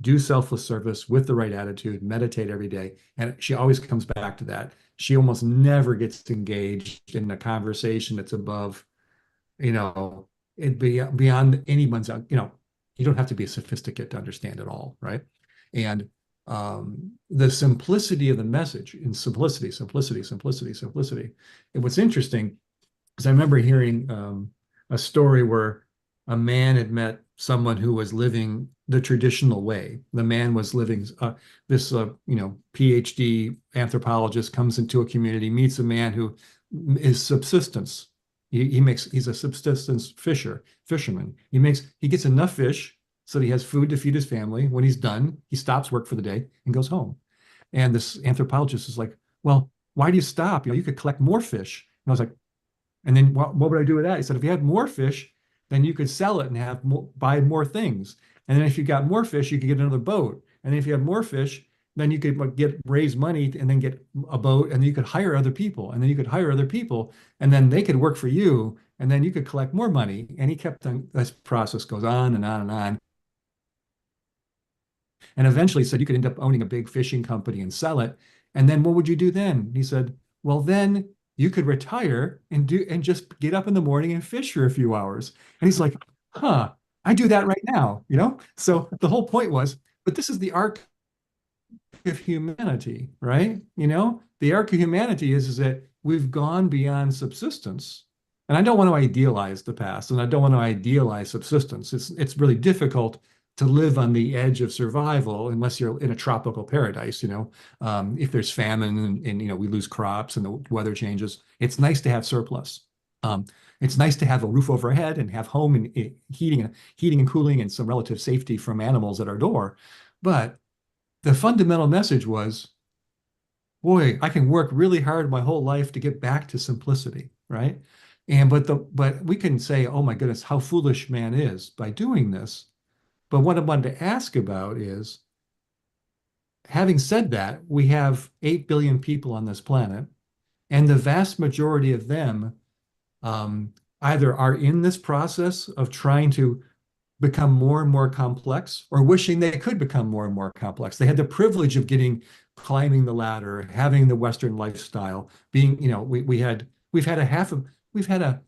do selfless service with the right attitude, meditate every day. And she always comes back to that. She almost never gets engaged in a conversation that's above, beyond anyone's, you don't have to be a sophisticate to understand it all, right? And the simplicity of the message, in simplicity. And what's interesting is I remember hearing a story where a man had met someone who was living the traditional way. The man was living, this PhD anthropologist comes into a community, meets a man who is subsistence. He's a subsistence fisherman. He gets enough fish so that he has food to feed his family. When he's done, he stops work for the day and goes home. And this anthropologist is like, well, why do you stop? You could collect more fish. And I was like, and then what would I do with that? He said, if you had more fish, then you could sell it and buy more things. And then if you got more fish, you could get another boat. And then if you had more fish, then you could raise money and then get a boat, and then you could hire other people, and then you could hire other people, and then they could work for you, and then you could collect more money. And he kept on, this process goes on and on and on. And eventually he said you could end up owning a big fishing company and sell it. And then what would you do then? He said, well, then you could retire and just get up in the morning and fish for a few hours. And he's like, huh, I do that right now, So the whole point was, but this is the arc of humanity, right? The arc of humanity is that we've gone beyond subsistence. And I don't want to idealize the past, and I don't want to idealize subsistence. It's really difficult to live on the edge of survival unless you're in a tropical paradise, if there's famine and we lose crops and the weather changes. It's nice to have surplus. It's nice to have a roof over our head and have home and heating and cooling and some relative safety from animals at our door. But the fundamental message was, boy, I can work really hard my whole life to get back to simplicity, right? But we can say, oh my goodness, how foolish man is by doing this. But what I wanted to ask about is, having said that, we have 8 billion people on this planet, and the vast majority of them either are in this process of trying to become more and more complex, or wishing they could become more and more complex. They had the privilege of climbing the ladder, having the Western lifestyle, being, we've had a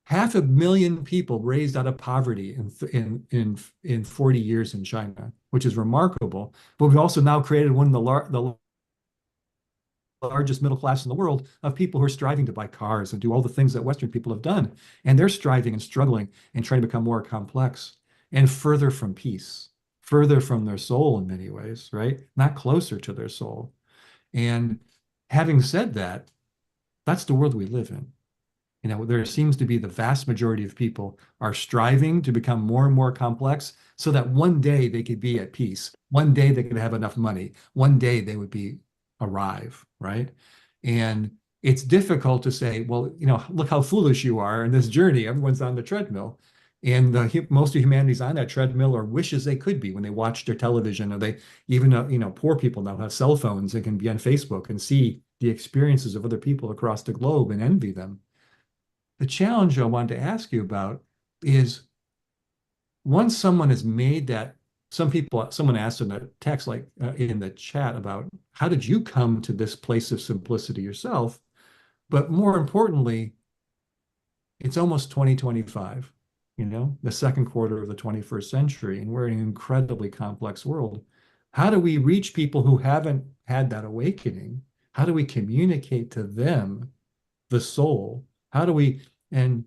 500,000 people raised out of poverty in 40 years in China, which is remarkable. But we've also now created one of the largest middle class in the world of people who are striving to buy cars and do all the things that Western people have done. And they're striving and struggling and trying to become more complex and further from peace, further from their soul in many ways, right? Not closer to their soul. And having said that, that's the world we live in. There seems to be the vast majority of people are striving to become more and more complex so that one day they could be at peace. One day they could have enough money. One day they would arrive, right? And it's difficult to say, well, look how foolish you are in this journey. Everyone's on the treadmill. And most of humanity's on that treadmill, or wishes they could be when they watch their television, or they even, poor people now have cell phones and can be on Facebook and see the experiences of other people across the globe and envy them. The challenge I wanted to ask you about is, once someone has made that, someone asked in the text, like in the chat, about how did you come to this place of simplicity yourself? But more importantly, it's almost 2025. the second quarter of the 21st century, and we're in an incredibly complex world. How do we reach people who haven't had that awakening? How do we communicate to them the soul? How do we, and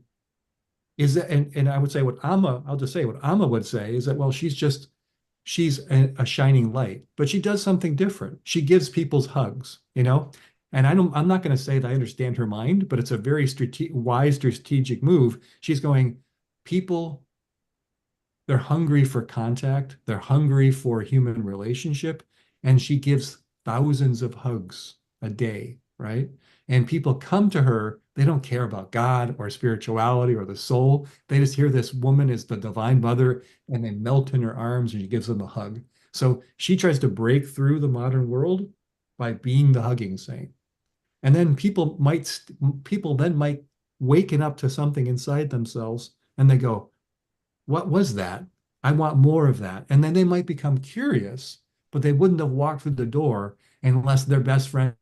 is that, and I would say I'll just say what Amma would say is that, well, she's a shining light, but she does something different. She gives people's hugs, and I'm not going to say that I understand her mind, but it's a very wise strategic move. She's going, people, they're hungry for contact, they're hungry for human relationship, and she gives thousands of hugs a day, right? And people come to her, they don't care about God or spirituality or the soul. They just hear this woman is the divine mother, and they melt in her arms and she gives them a hug. So she tries to break through the modern world by being the hugging saint. And then people then might waken up to something inside themselves and they go, what was that? I want more of that. And then they might become curious, but they wouldn't have walked through the door unless their best friend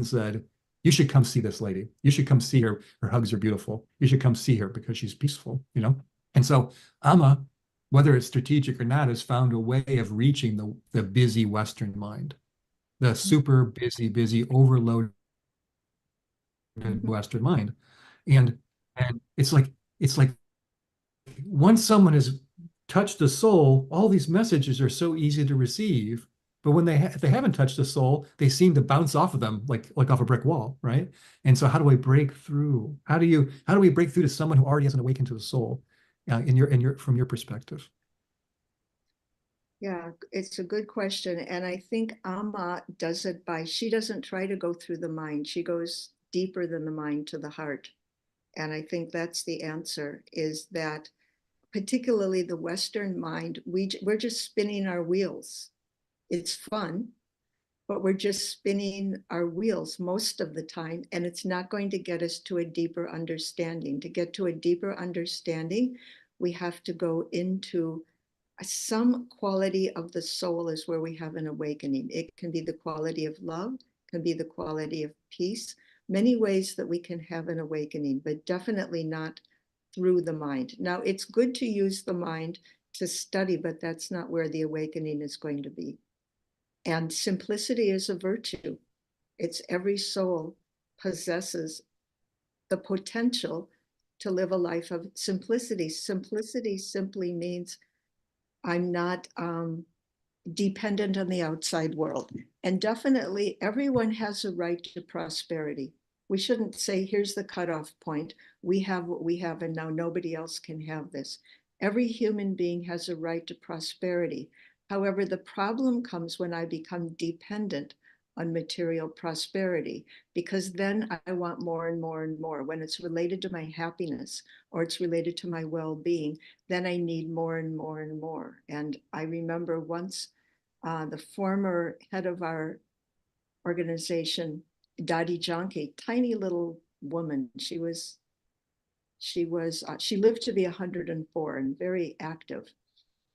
said, you should come see this lady. You should come see her. Her hugs are beautiful. You should come see her because she's peaceful, And so Amma, whether it's strategic or not, has found a way of reaching the busy Western mind, the super busy, overloaded Western mind. And it's like once someone has touched the soul, all these messages are so easy to receive. But when if they haven't touched the soul, they seem to bounce off of them like off a brick wall, right? And so, how do we break through? How do we break through to someone who already hasn't awakened to the soul, from your perspective? Yeah, it's a good question, and I think Amma does it she doesn't try to go through the mind. She goes deeper than the mind to the heart, and I think that's the answer. Is that particularly the Western mind? We're just spinning our wheels. It's fun, but we're just spinning our wheels most of the time, and it's not going to get us to a deeper understanding. To get to a deeper understanding, we have to go into some quality of the soul is where we have an awakening. It can be the quality of love, can be the quality of peace, many ways that we can have an awakening, but definitely not through the mind. Now, it's good to use the mind to study, but that's not where the awakening is going to be. And simplicity is a virtue. It's every soul possesses the potential to live a life of simplicity. Simplicity simply means I'm not dependent on the outside world. And definitely everyone has a right to prosperity. We shouldn't say, here's the cutoff point. We have what we have, and now nobody else can have this. Every human being has a right to prosperity. However, the problem comes when I become dependent on material prosperity, because then I want more and more and more. When it's related to my happiness or it's related to my well-being, then I need more and more and more. And I remember once the former head of our organization, Dadi Janki, tiny little woman. She lived to be 104 and very active.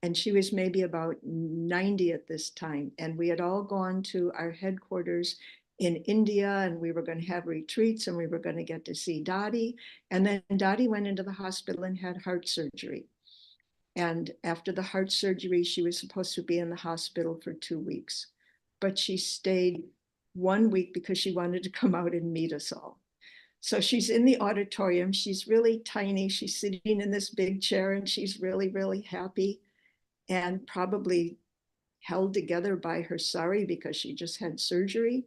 And she was maybe about 90 at this time. And we had all gone to our headquarters in India, and we were going to have retreats, and we were going to get to see Dadi. And then Dadi went into the hospital and had heart surgery. And after the heart surgery, she was supposed to be in the hospital for 2 weeks. But she stayed 1 week because she wanted to come out and meet us all. So she's in the auditorium. She's really tiny. She's sitting in this big chair, and she's really, really happy, and probably held together by her sari because she just had surgery.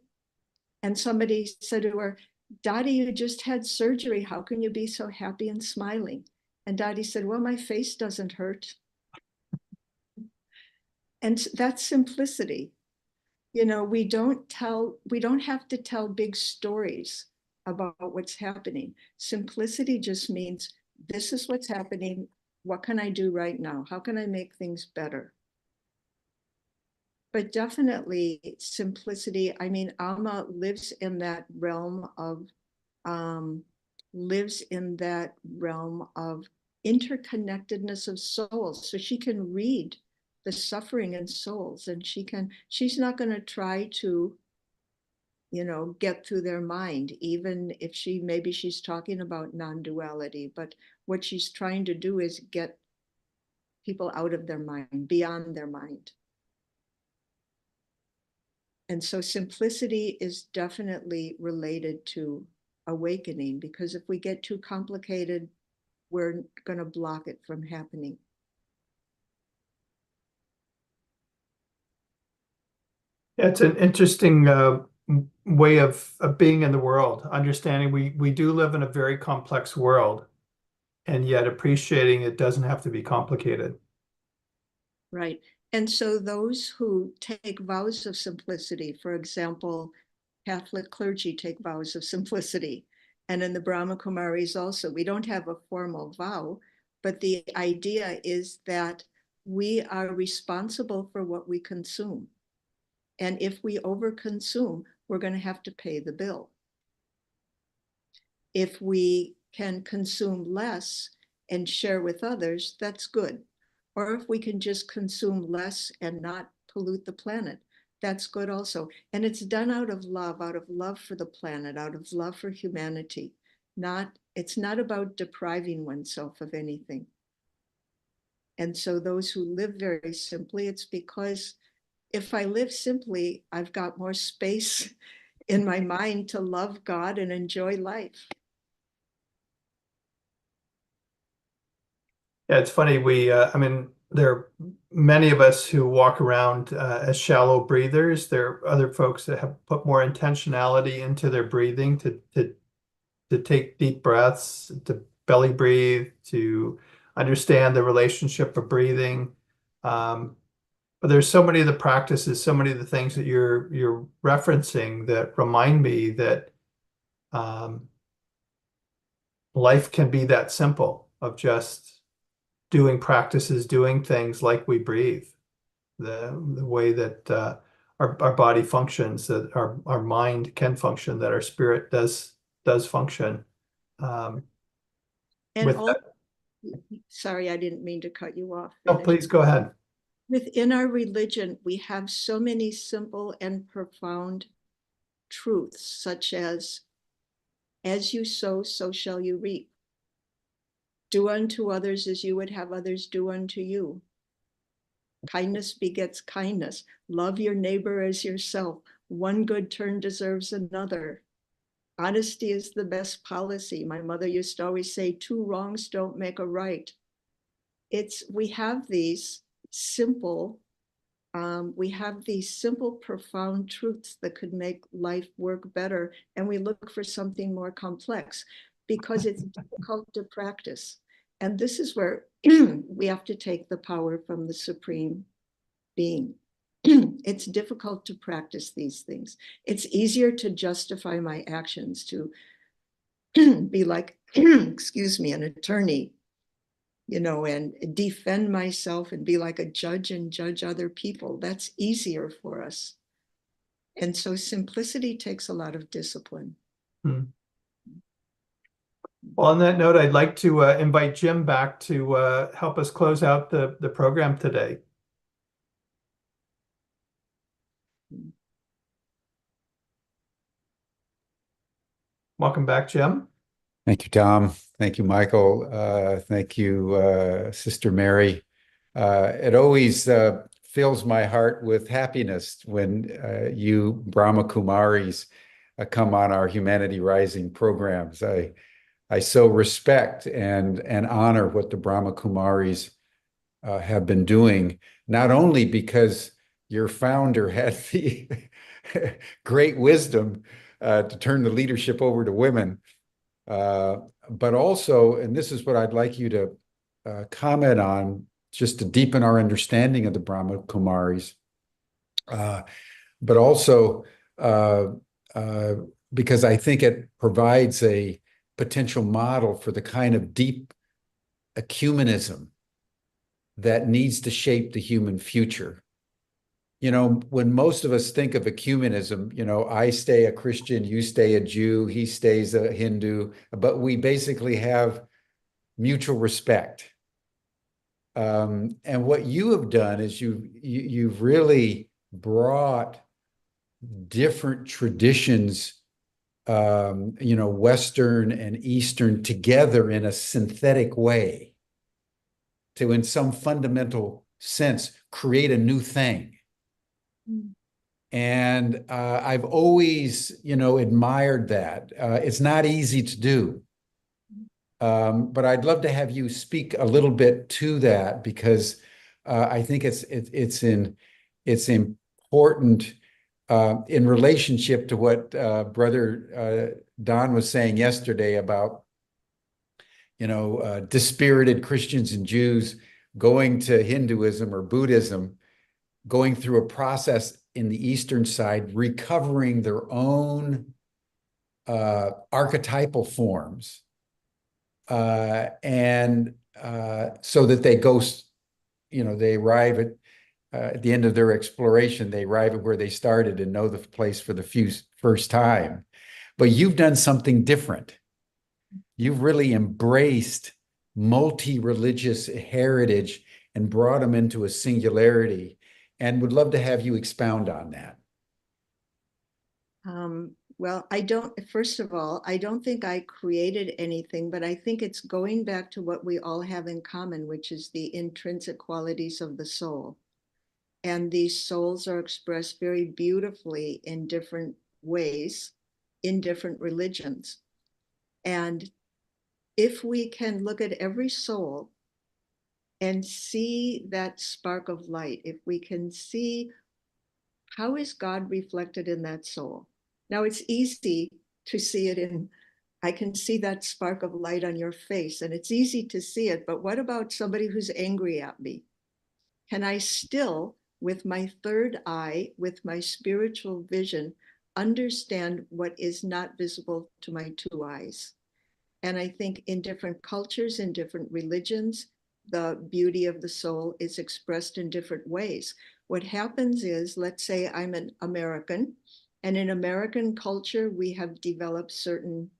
And somebody said to her, Dadi, you just had surgery. How can you be so happy and smiling? And Dadi said, well, my face doesn't hurt. And that's simplicity. We don't have to tell big stories about what's happening. Simplicity just means, this is what's happening. What can I do right now? How can I make things better? But definitely simplicity. I mean, Alma lives in that realm of interconnectedness of souls. So she can read the suffering in souls, and she's not going to try to get through their mind, even if maybe she's talking about non-duality. But what she's trying to do is get people out of their mind, beyond their mind. And so simplicity is definitely related to awakening, because if we get too complicated, we're going to block it from happening. It's an interesting way of being in the world, understanding we do live in a very complex world, and yet appreciating it doesn't have to be complicated. Right. And so those who take vows of simplicity, for example, Catholic clergy take vows of simplicity. And in the Brahma Kumaris also, we don't have a formal vow, but the idea is that we are responsible for what we consume. And if we overconsume, we're going to have to pay the bill. If we can consume less and share with others, that's good. Or if we can just consume less and not pollute the planet, that's good also. And it's done out of love for the planet, out of love for humanity. It's not about depriving oneself of anything. And so those who live very simply, it's because if I live simply, I've got more space in my mind to love God and enjoy life. Yeah, it's funny. I mean, there are many of us who walk around as shallow breathers. There are other folks that have put more intentionality into their breathing, to take deep breaths, to belly breathe, to understand the relationship of breathing. But there's so many of the practices, so many of the things that you're referencing that remind me that life can be that simple, of just doing practices, doing things like we breathe, the way that our body functions, that our mind can function, that our spirit does function. And sorry, I didn't mean to cut you off. No, please go ahead. Within our religion, we have so many simple and profound truths, such as you sow, so shall you reap. Do unto others as you would have others do unto you. Kindness begets kindness. Love your neighbor as yourself. One good turn deserves another. Honesty is the best policy. My mother used to always say, 2 wrongs don't make a right. We have these simple, profound truths that could make life work better. And we look for something more complex because it's difficult to practice. And this is where we have to take the power from the Supreme Being. It's difficult to practice these things. It's easier to justify my actions, to be like, excuse me, an attorney, and defend myself and be like a judge and judge other people. That's easier for us. And so simplicity takes a lot of discipline. Well, on that note, I'd like to invite Jim back to help us close out the program today. Welcome back, Jim. Thank you, Tom. Thank you, Michael. Thank you, Sister Mary. It always fills my heart with happiness when you Brahma Kumaris come on our Humanity Rising programs. I so respect and honor what the Brahma Kumaris have been doing, not only because your founder had the great wisdom to turn the leadership over to women, but also, and this is what I'd like you to comment on, just to deepen our understanding of the Brahma Kumaris, but also because I think it provides a potential model for the kind of deep ecumenism that needs to shape the human future. When most of us think of ecumenism, I stay a Christian, you stay a Jew, he stays a Hindu, but we basically have mutual respect. And what you have done is you've really brought different traditions Western and Eastern together in a synthetic way to, in some fundamental sense, create a new thing. Mm. And I've always, admired that. It's not easy to do. But I'd love to have you speak a little bit to that, because I think it's important in relationship to what Brother Don was saying yesterday about, dispirited Christians and Jews going to Hinduism or Buddhism, going through a process in the Eastern side, recovering their own archetypal forms. And so that they go, they arrive at the end of their exploration, they arrive at where they started and know the place for the first time. But you've done something different. You've really embraced multi-religious heritage and brought them into a singularity, and would love to have you expound on that. Well, first of all, I don't think I created anything, but I think it's going back to what we all have in common, which is the intrinsic qualities of the soul. And these souls are expressed very beautifully in different ways, in different religions. And if we can look at every soul and see that spark of light, if we can see how is God reflected in that soul. Now, it's easy to see it I can see that spark of light on your face, and it's easy to see it, but what about somebody who's angry at me? Can I still, with my third eye, with my spiritual vision, understand what is not visible to my two eyes? And I think in different cultures, in different religions, the beauty of the soul is expressed in different ways. What happens is, let's say I'm an American, and in American culture, we have developed certain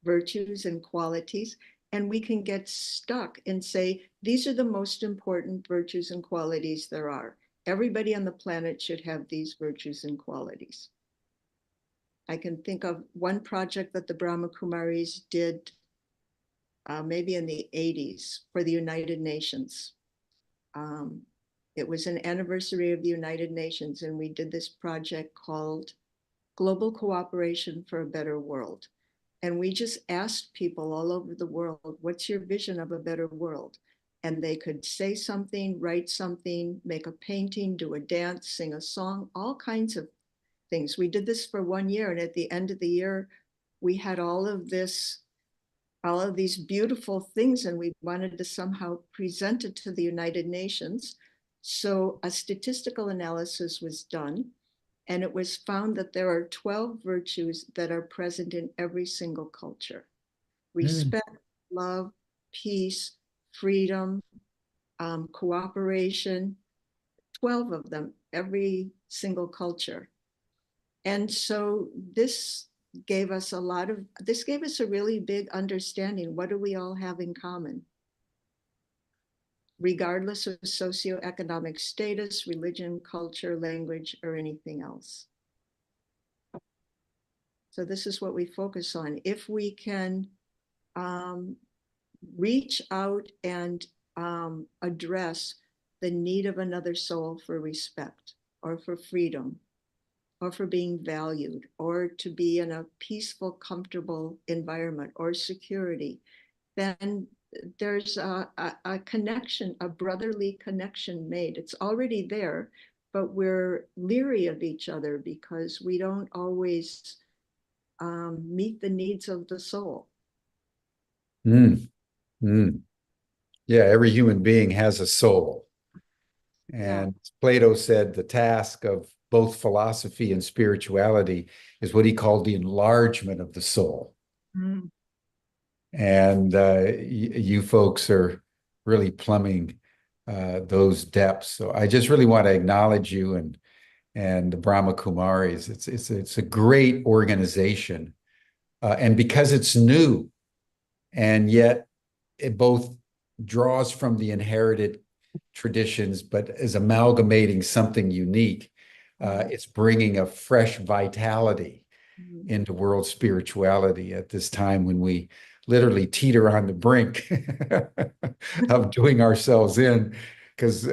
virtues and qualities, and we can get stuck and say, these are the most important virtues and qualities there are. Everybody on the planet should have these virtues and qualities. I can think of one project that the Brahma Kumaris did maybe in the 80s for the United Nations. It was an anniversary of the United Nations, and we did this project called Global Cooperation for a Better World. And we just asked people all over the world, what's your vision of a better world? And they could say something, write something, make a painting, do a dance, sing a song, all kinds of things. We did this for 1 year, and at the end of the year, we had all of these beautiful things, and we wanted to somehow present it to the United Nations. So a statistical analysis was done, and it was found that there are 12 virtues that are present in every single culture. Respect, love, peace, freedom, cooperation, 12 of them, every single culture. And so this gave us a really big understanding. What do we all have in common? Regardless of socioeconomic status, religion, culture, language, or anything else. So this is what we focus on. If we can reach out and address the need of another soul for respect, or for freedom, or for being valued, or to be in a peaceful, comfortable environment, or security, then there's a connection, a brotherly connection made. It's already there, but we're leery of each other because we don't always meet the needs of the soul. Yeah, every human being has a soul. And Plato said the task of both philosophy and spirituality is what he called the enlargement of the soul. And you folks are really plumbing those depths. So I just really want to acknowledge you and the Brahma Kumaris. It's a great organization. And because it's new, and yet it both draws from the inherited traditions, but is amalgamating something unique. It's bringing a fresh vitality Mhm. into world spirituality at this time when we literally teeter on the brink of doing ourselves in, because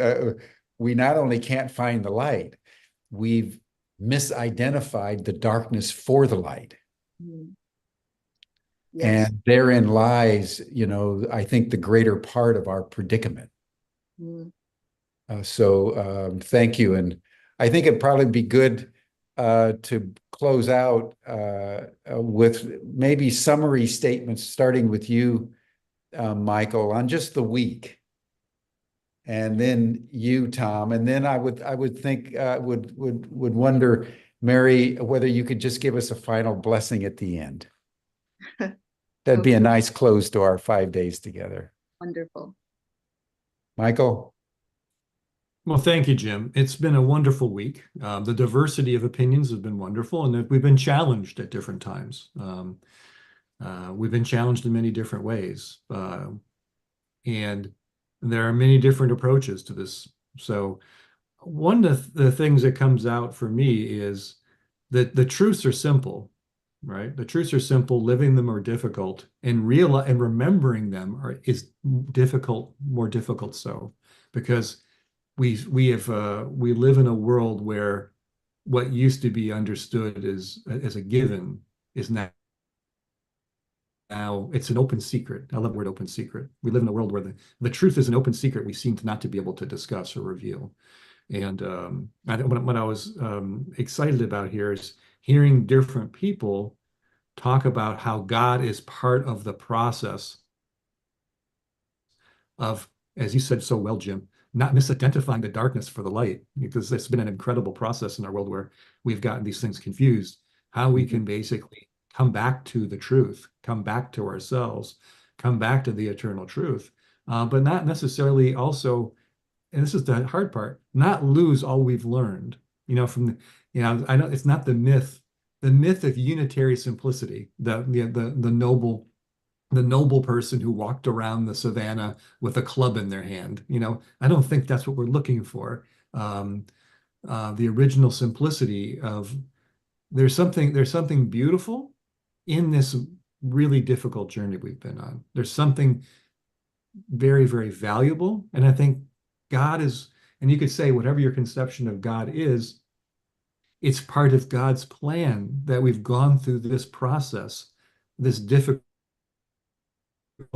we not only can't find the light, we've misidentified the darkness for the light. Mhm. Yes. And therein lies, I think the greater part of our predicament. Mhm. So thank you. And I think it'd probably be good to close out with maybe summary statements, starting with you, Michael, on just the week. And then you, Tom, and then I would think would wonder, Mary, whether you could just give us a final blessing at the end. That'd be a Okay. nice close to our 5 days together. Wonderful. Michael? Well, thank you, Jim. It's been a wonderful week. The diversity of opinions has been wonderful, and we've been challenged at different times. We've been challenged in many different ways. And there are many different approaches to this. So one of the things that comes out for me is that the truths are simple, right? The truths are simple, living them are difficult, and remembering them is difficult, more difficult so, because we live in a world where what used to be understood as a given is now it's an open secret. I love the word open secret. We live in a world where the truth is an open secret we seem to not to be able to discuss or reveal. And what I was excited about here is hearing different people talk about how God is part of the process of, as you said so well, Jim, not misidentifying the darkness for the light, because it's been an incredible process in our world where we've gotten these things confused, how we can basically come back to the truth, come back to ourselves, come back to the eternal truth, but not necessarily also, and this is the hard part, not lose all we've learned, I know it's not the myth of unitary simplicity, the noble person who walked around the savannah with a club in their hand. I don't think that's what we're looking for. The original simplicity of there's something beautiful in this really difficult journey we've been on. There's something very, very valuable. And I think God is, and you could say whatever your conception of God is, it's part of God's plan that we've gone through this process, this difficult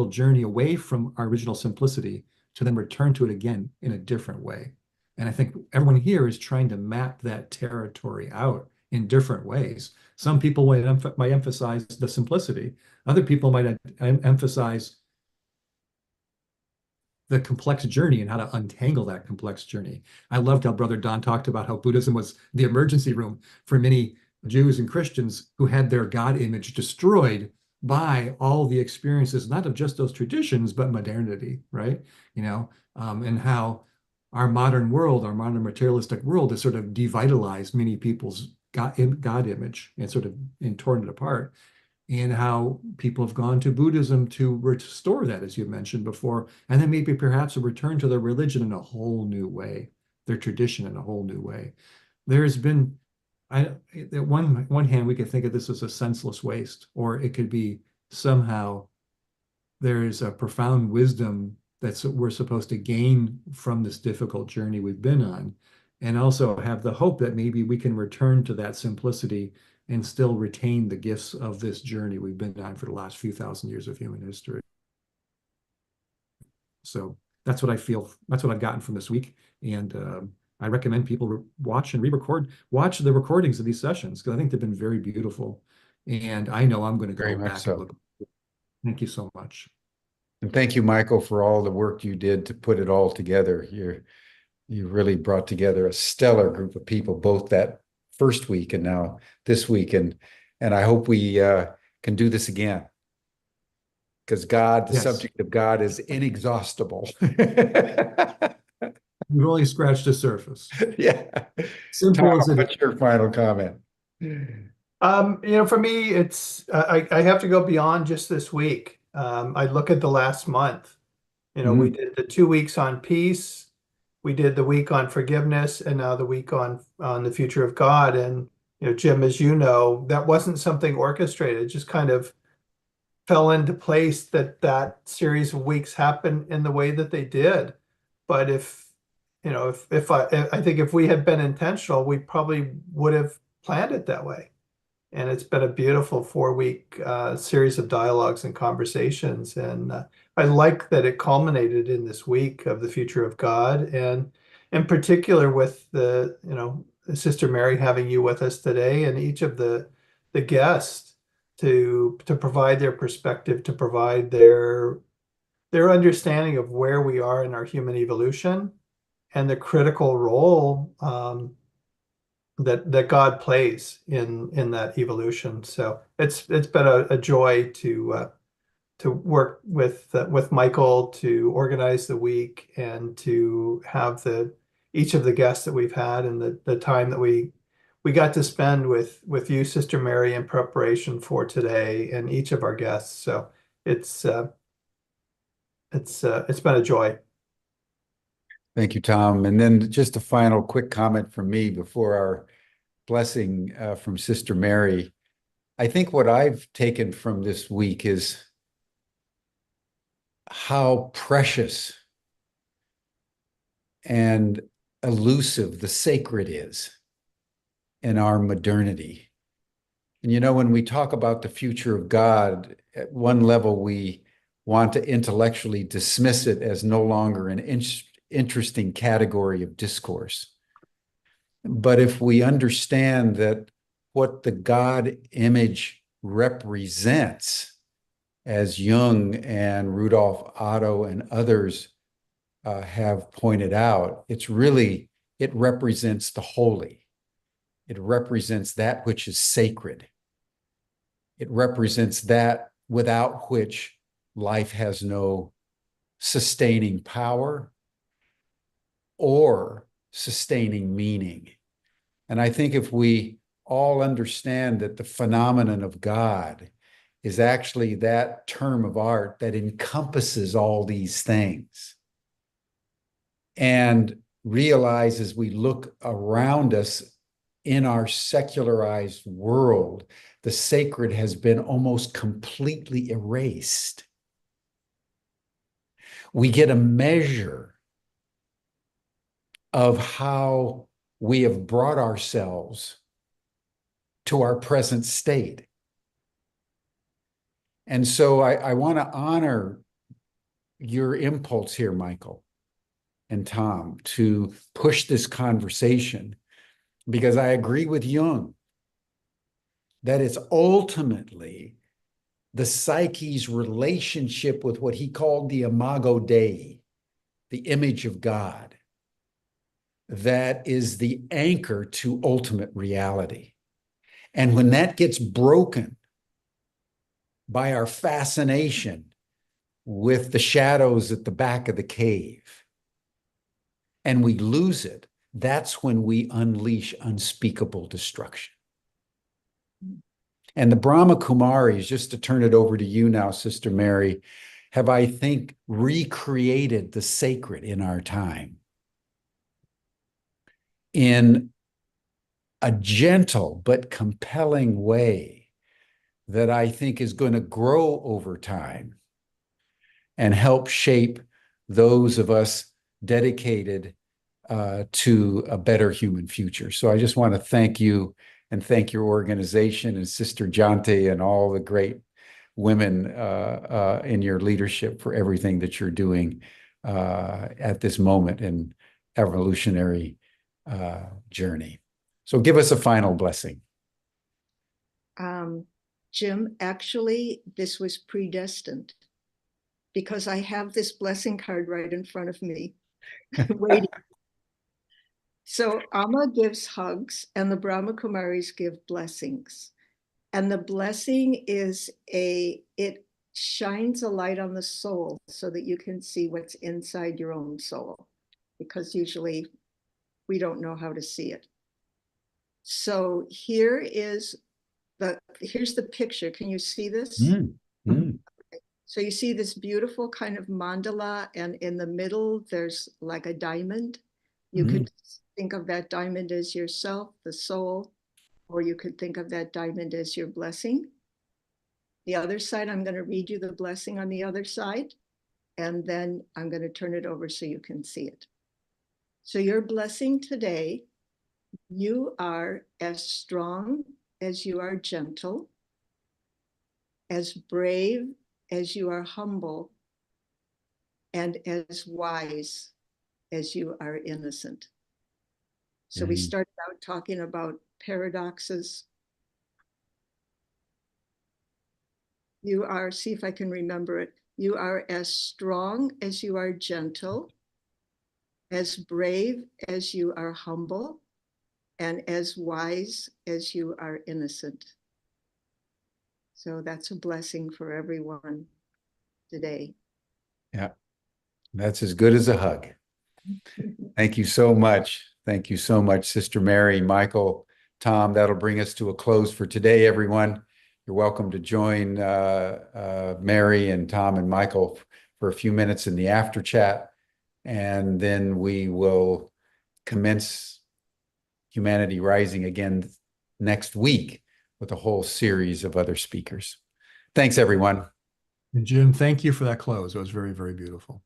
journey away from our original simplicity to then return to it again in a different way. And I think everyone here is trying to map that territory out in different ways. Some people might emphasize the simplicity. Other people might emphasize the complex journey and how to untangle that complex journey. I loved how Brother Don talked about how Buddhism was the emergency room for many Jews and Christians who had their God image destroyed by all the experiences, not of just those traditions, but modernity, right? And how our modern world, our modern materialistic world has sort of devitalized many people's God image and sort of torn it apart. And how people have gone to Buddhism to restore that, as you mentioned before, and then maybe perhaps a return to their religion in a whole new way, their tradition in a whole new way. There's been, at one hand, we could think of this as a senseless waste, or it could be somehow there's a profound wisdom that we're supposed to gain from this difficult journey we've been on, and also have the hope that maybe we can return to that simplicity and still retain the gifts of this journey we've been on for the last few thousand years of human history. So that's what I feel. That's what I've gotten from this week. And I recommend people watch and watch the recordings of these sessions, because I think they've been very beautiful. And I know I'm going to go back and look. Thank you so much. And thank you, Michael, for all the work you did to put it all together. You really brought together a stellar group of people, both that first week and now this week. And I hope we can do this again, because the subject of God is inexhaustible. We've only scratched the surface. Yeah. Simple Tom, as it what's your final comment? For me, it's I have to go beyond just this week. I look at the last month. We did the 2 weeks on peace, we did the week on forgiveness, and now the week on the future of God. And Jim, as you know, that wasn't something orchestrated. It just kind of fell into place that series of weeks happened in the way that they did. But I think if we had been intentional, we probably would have planned it that way. And it's been a beautiful 4-week series of dialogues and conversations. And I like that it culminated in this week of the future of God, and in particular with Sister Mary having you with us today, and each of the guests to provide their perspective, to provide their understanding of where we are in our human evolution and the critical role that God plays in that evolution. So it's been a joy to work with Michael to organize the week and to have each of the guests that we've had, and the time that we got to spend with you, Sister Mary, in preparation for today, and each of our guests. So it's been a joy. Thank you, Tom. And then just a final quick comment from me before our blessing from Sister Mary. I think what I've taken from this week is how precious and elusive the sacred is in our modernity. And when we talk about the future of God, at one level, we want to intellectually dismiss it as no longer an interesting category of discourse. But if we understand that what the God image represents, as Jung and Rudolf Otto and others have pointed out, it represents the holy. It represents that which is sacred. It represents that without which life has no sustaining power or sustaining meaning. And I think if we all understand that the phenomenon of God is actually that term of art that encompasses all these things, and realize as we look around us in our secularized world, the sacred has been almost completely erased. We get a measure of how we have brought ourselves to our present state. And so I want to honor your impulse here, Michael and Tom, to push this conversation, because I agree with Jung that it's ultimately the psyche's relationship with what he called the imago Dei, the image of God, that is the anchor to ultimate reality. And when that gets broken by our fascination with the shadows at the back of the cave, and we lose it, that's when we unleash unspeakable destruction. And the Brahma Kumaris, just to turn it over to you now, Sister Mary, have, I think, recreated the sacred in our time in a gentle but compelling way that I think is going to grow over time and help shape those of us dedicated to a better human future. So I just want to thank you and thank your organization and Sister Jante and all the great women in your leadership for everything that you're doing at this moment in evolutionary journey. So give us a final blessing. Jim, actually, this was predestined, because I have this blessing card right in front of me waiting. So Amma gives hugs and the Brahma Kumaris give blessings. And the blessing is it shines a light on the soul so that you can see what's inside your own soul, because usually we don't know how to see it. So here's the picture. Can you see this? So you see this beautiful kind of mandala, and in the middle, there's like a diamond. You could think of that diamond as yourself, the soul. Or you could think of that diamond as your blessing. The other side, I'm going to read you the blessing on the other side, and then I'm going to turn it over so you can see it. So your blessing today, you are as strong as you are gentle, as brave as you are humble, and as wise as you are innocent. So we started out talking about paradoxes. You are, see if I can remember it. You are as strong as you are gentle, as brave as you are humble, and as wise as you are innocent. So that's a blessing for everyone today. Yeah, that's as good as a hug. Thank you so much. Thank you so much, Sister Mary, Michael, Tom. That'll bring us to a close for today, everyone. You're welcome to join Mary and Tom and Michael for a few minutes in the after chat, and then we will commence Humanity Rising again next week with a whole series of other speakers. Thanks, everyone. And Jim, thank you for that close. It was very, very beautiful.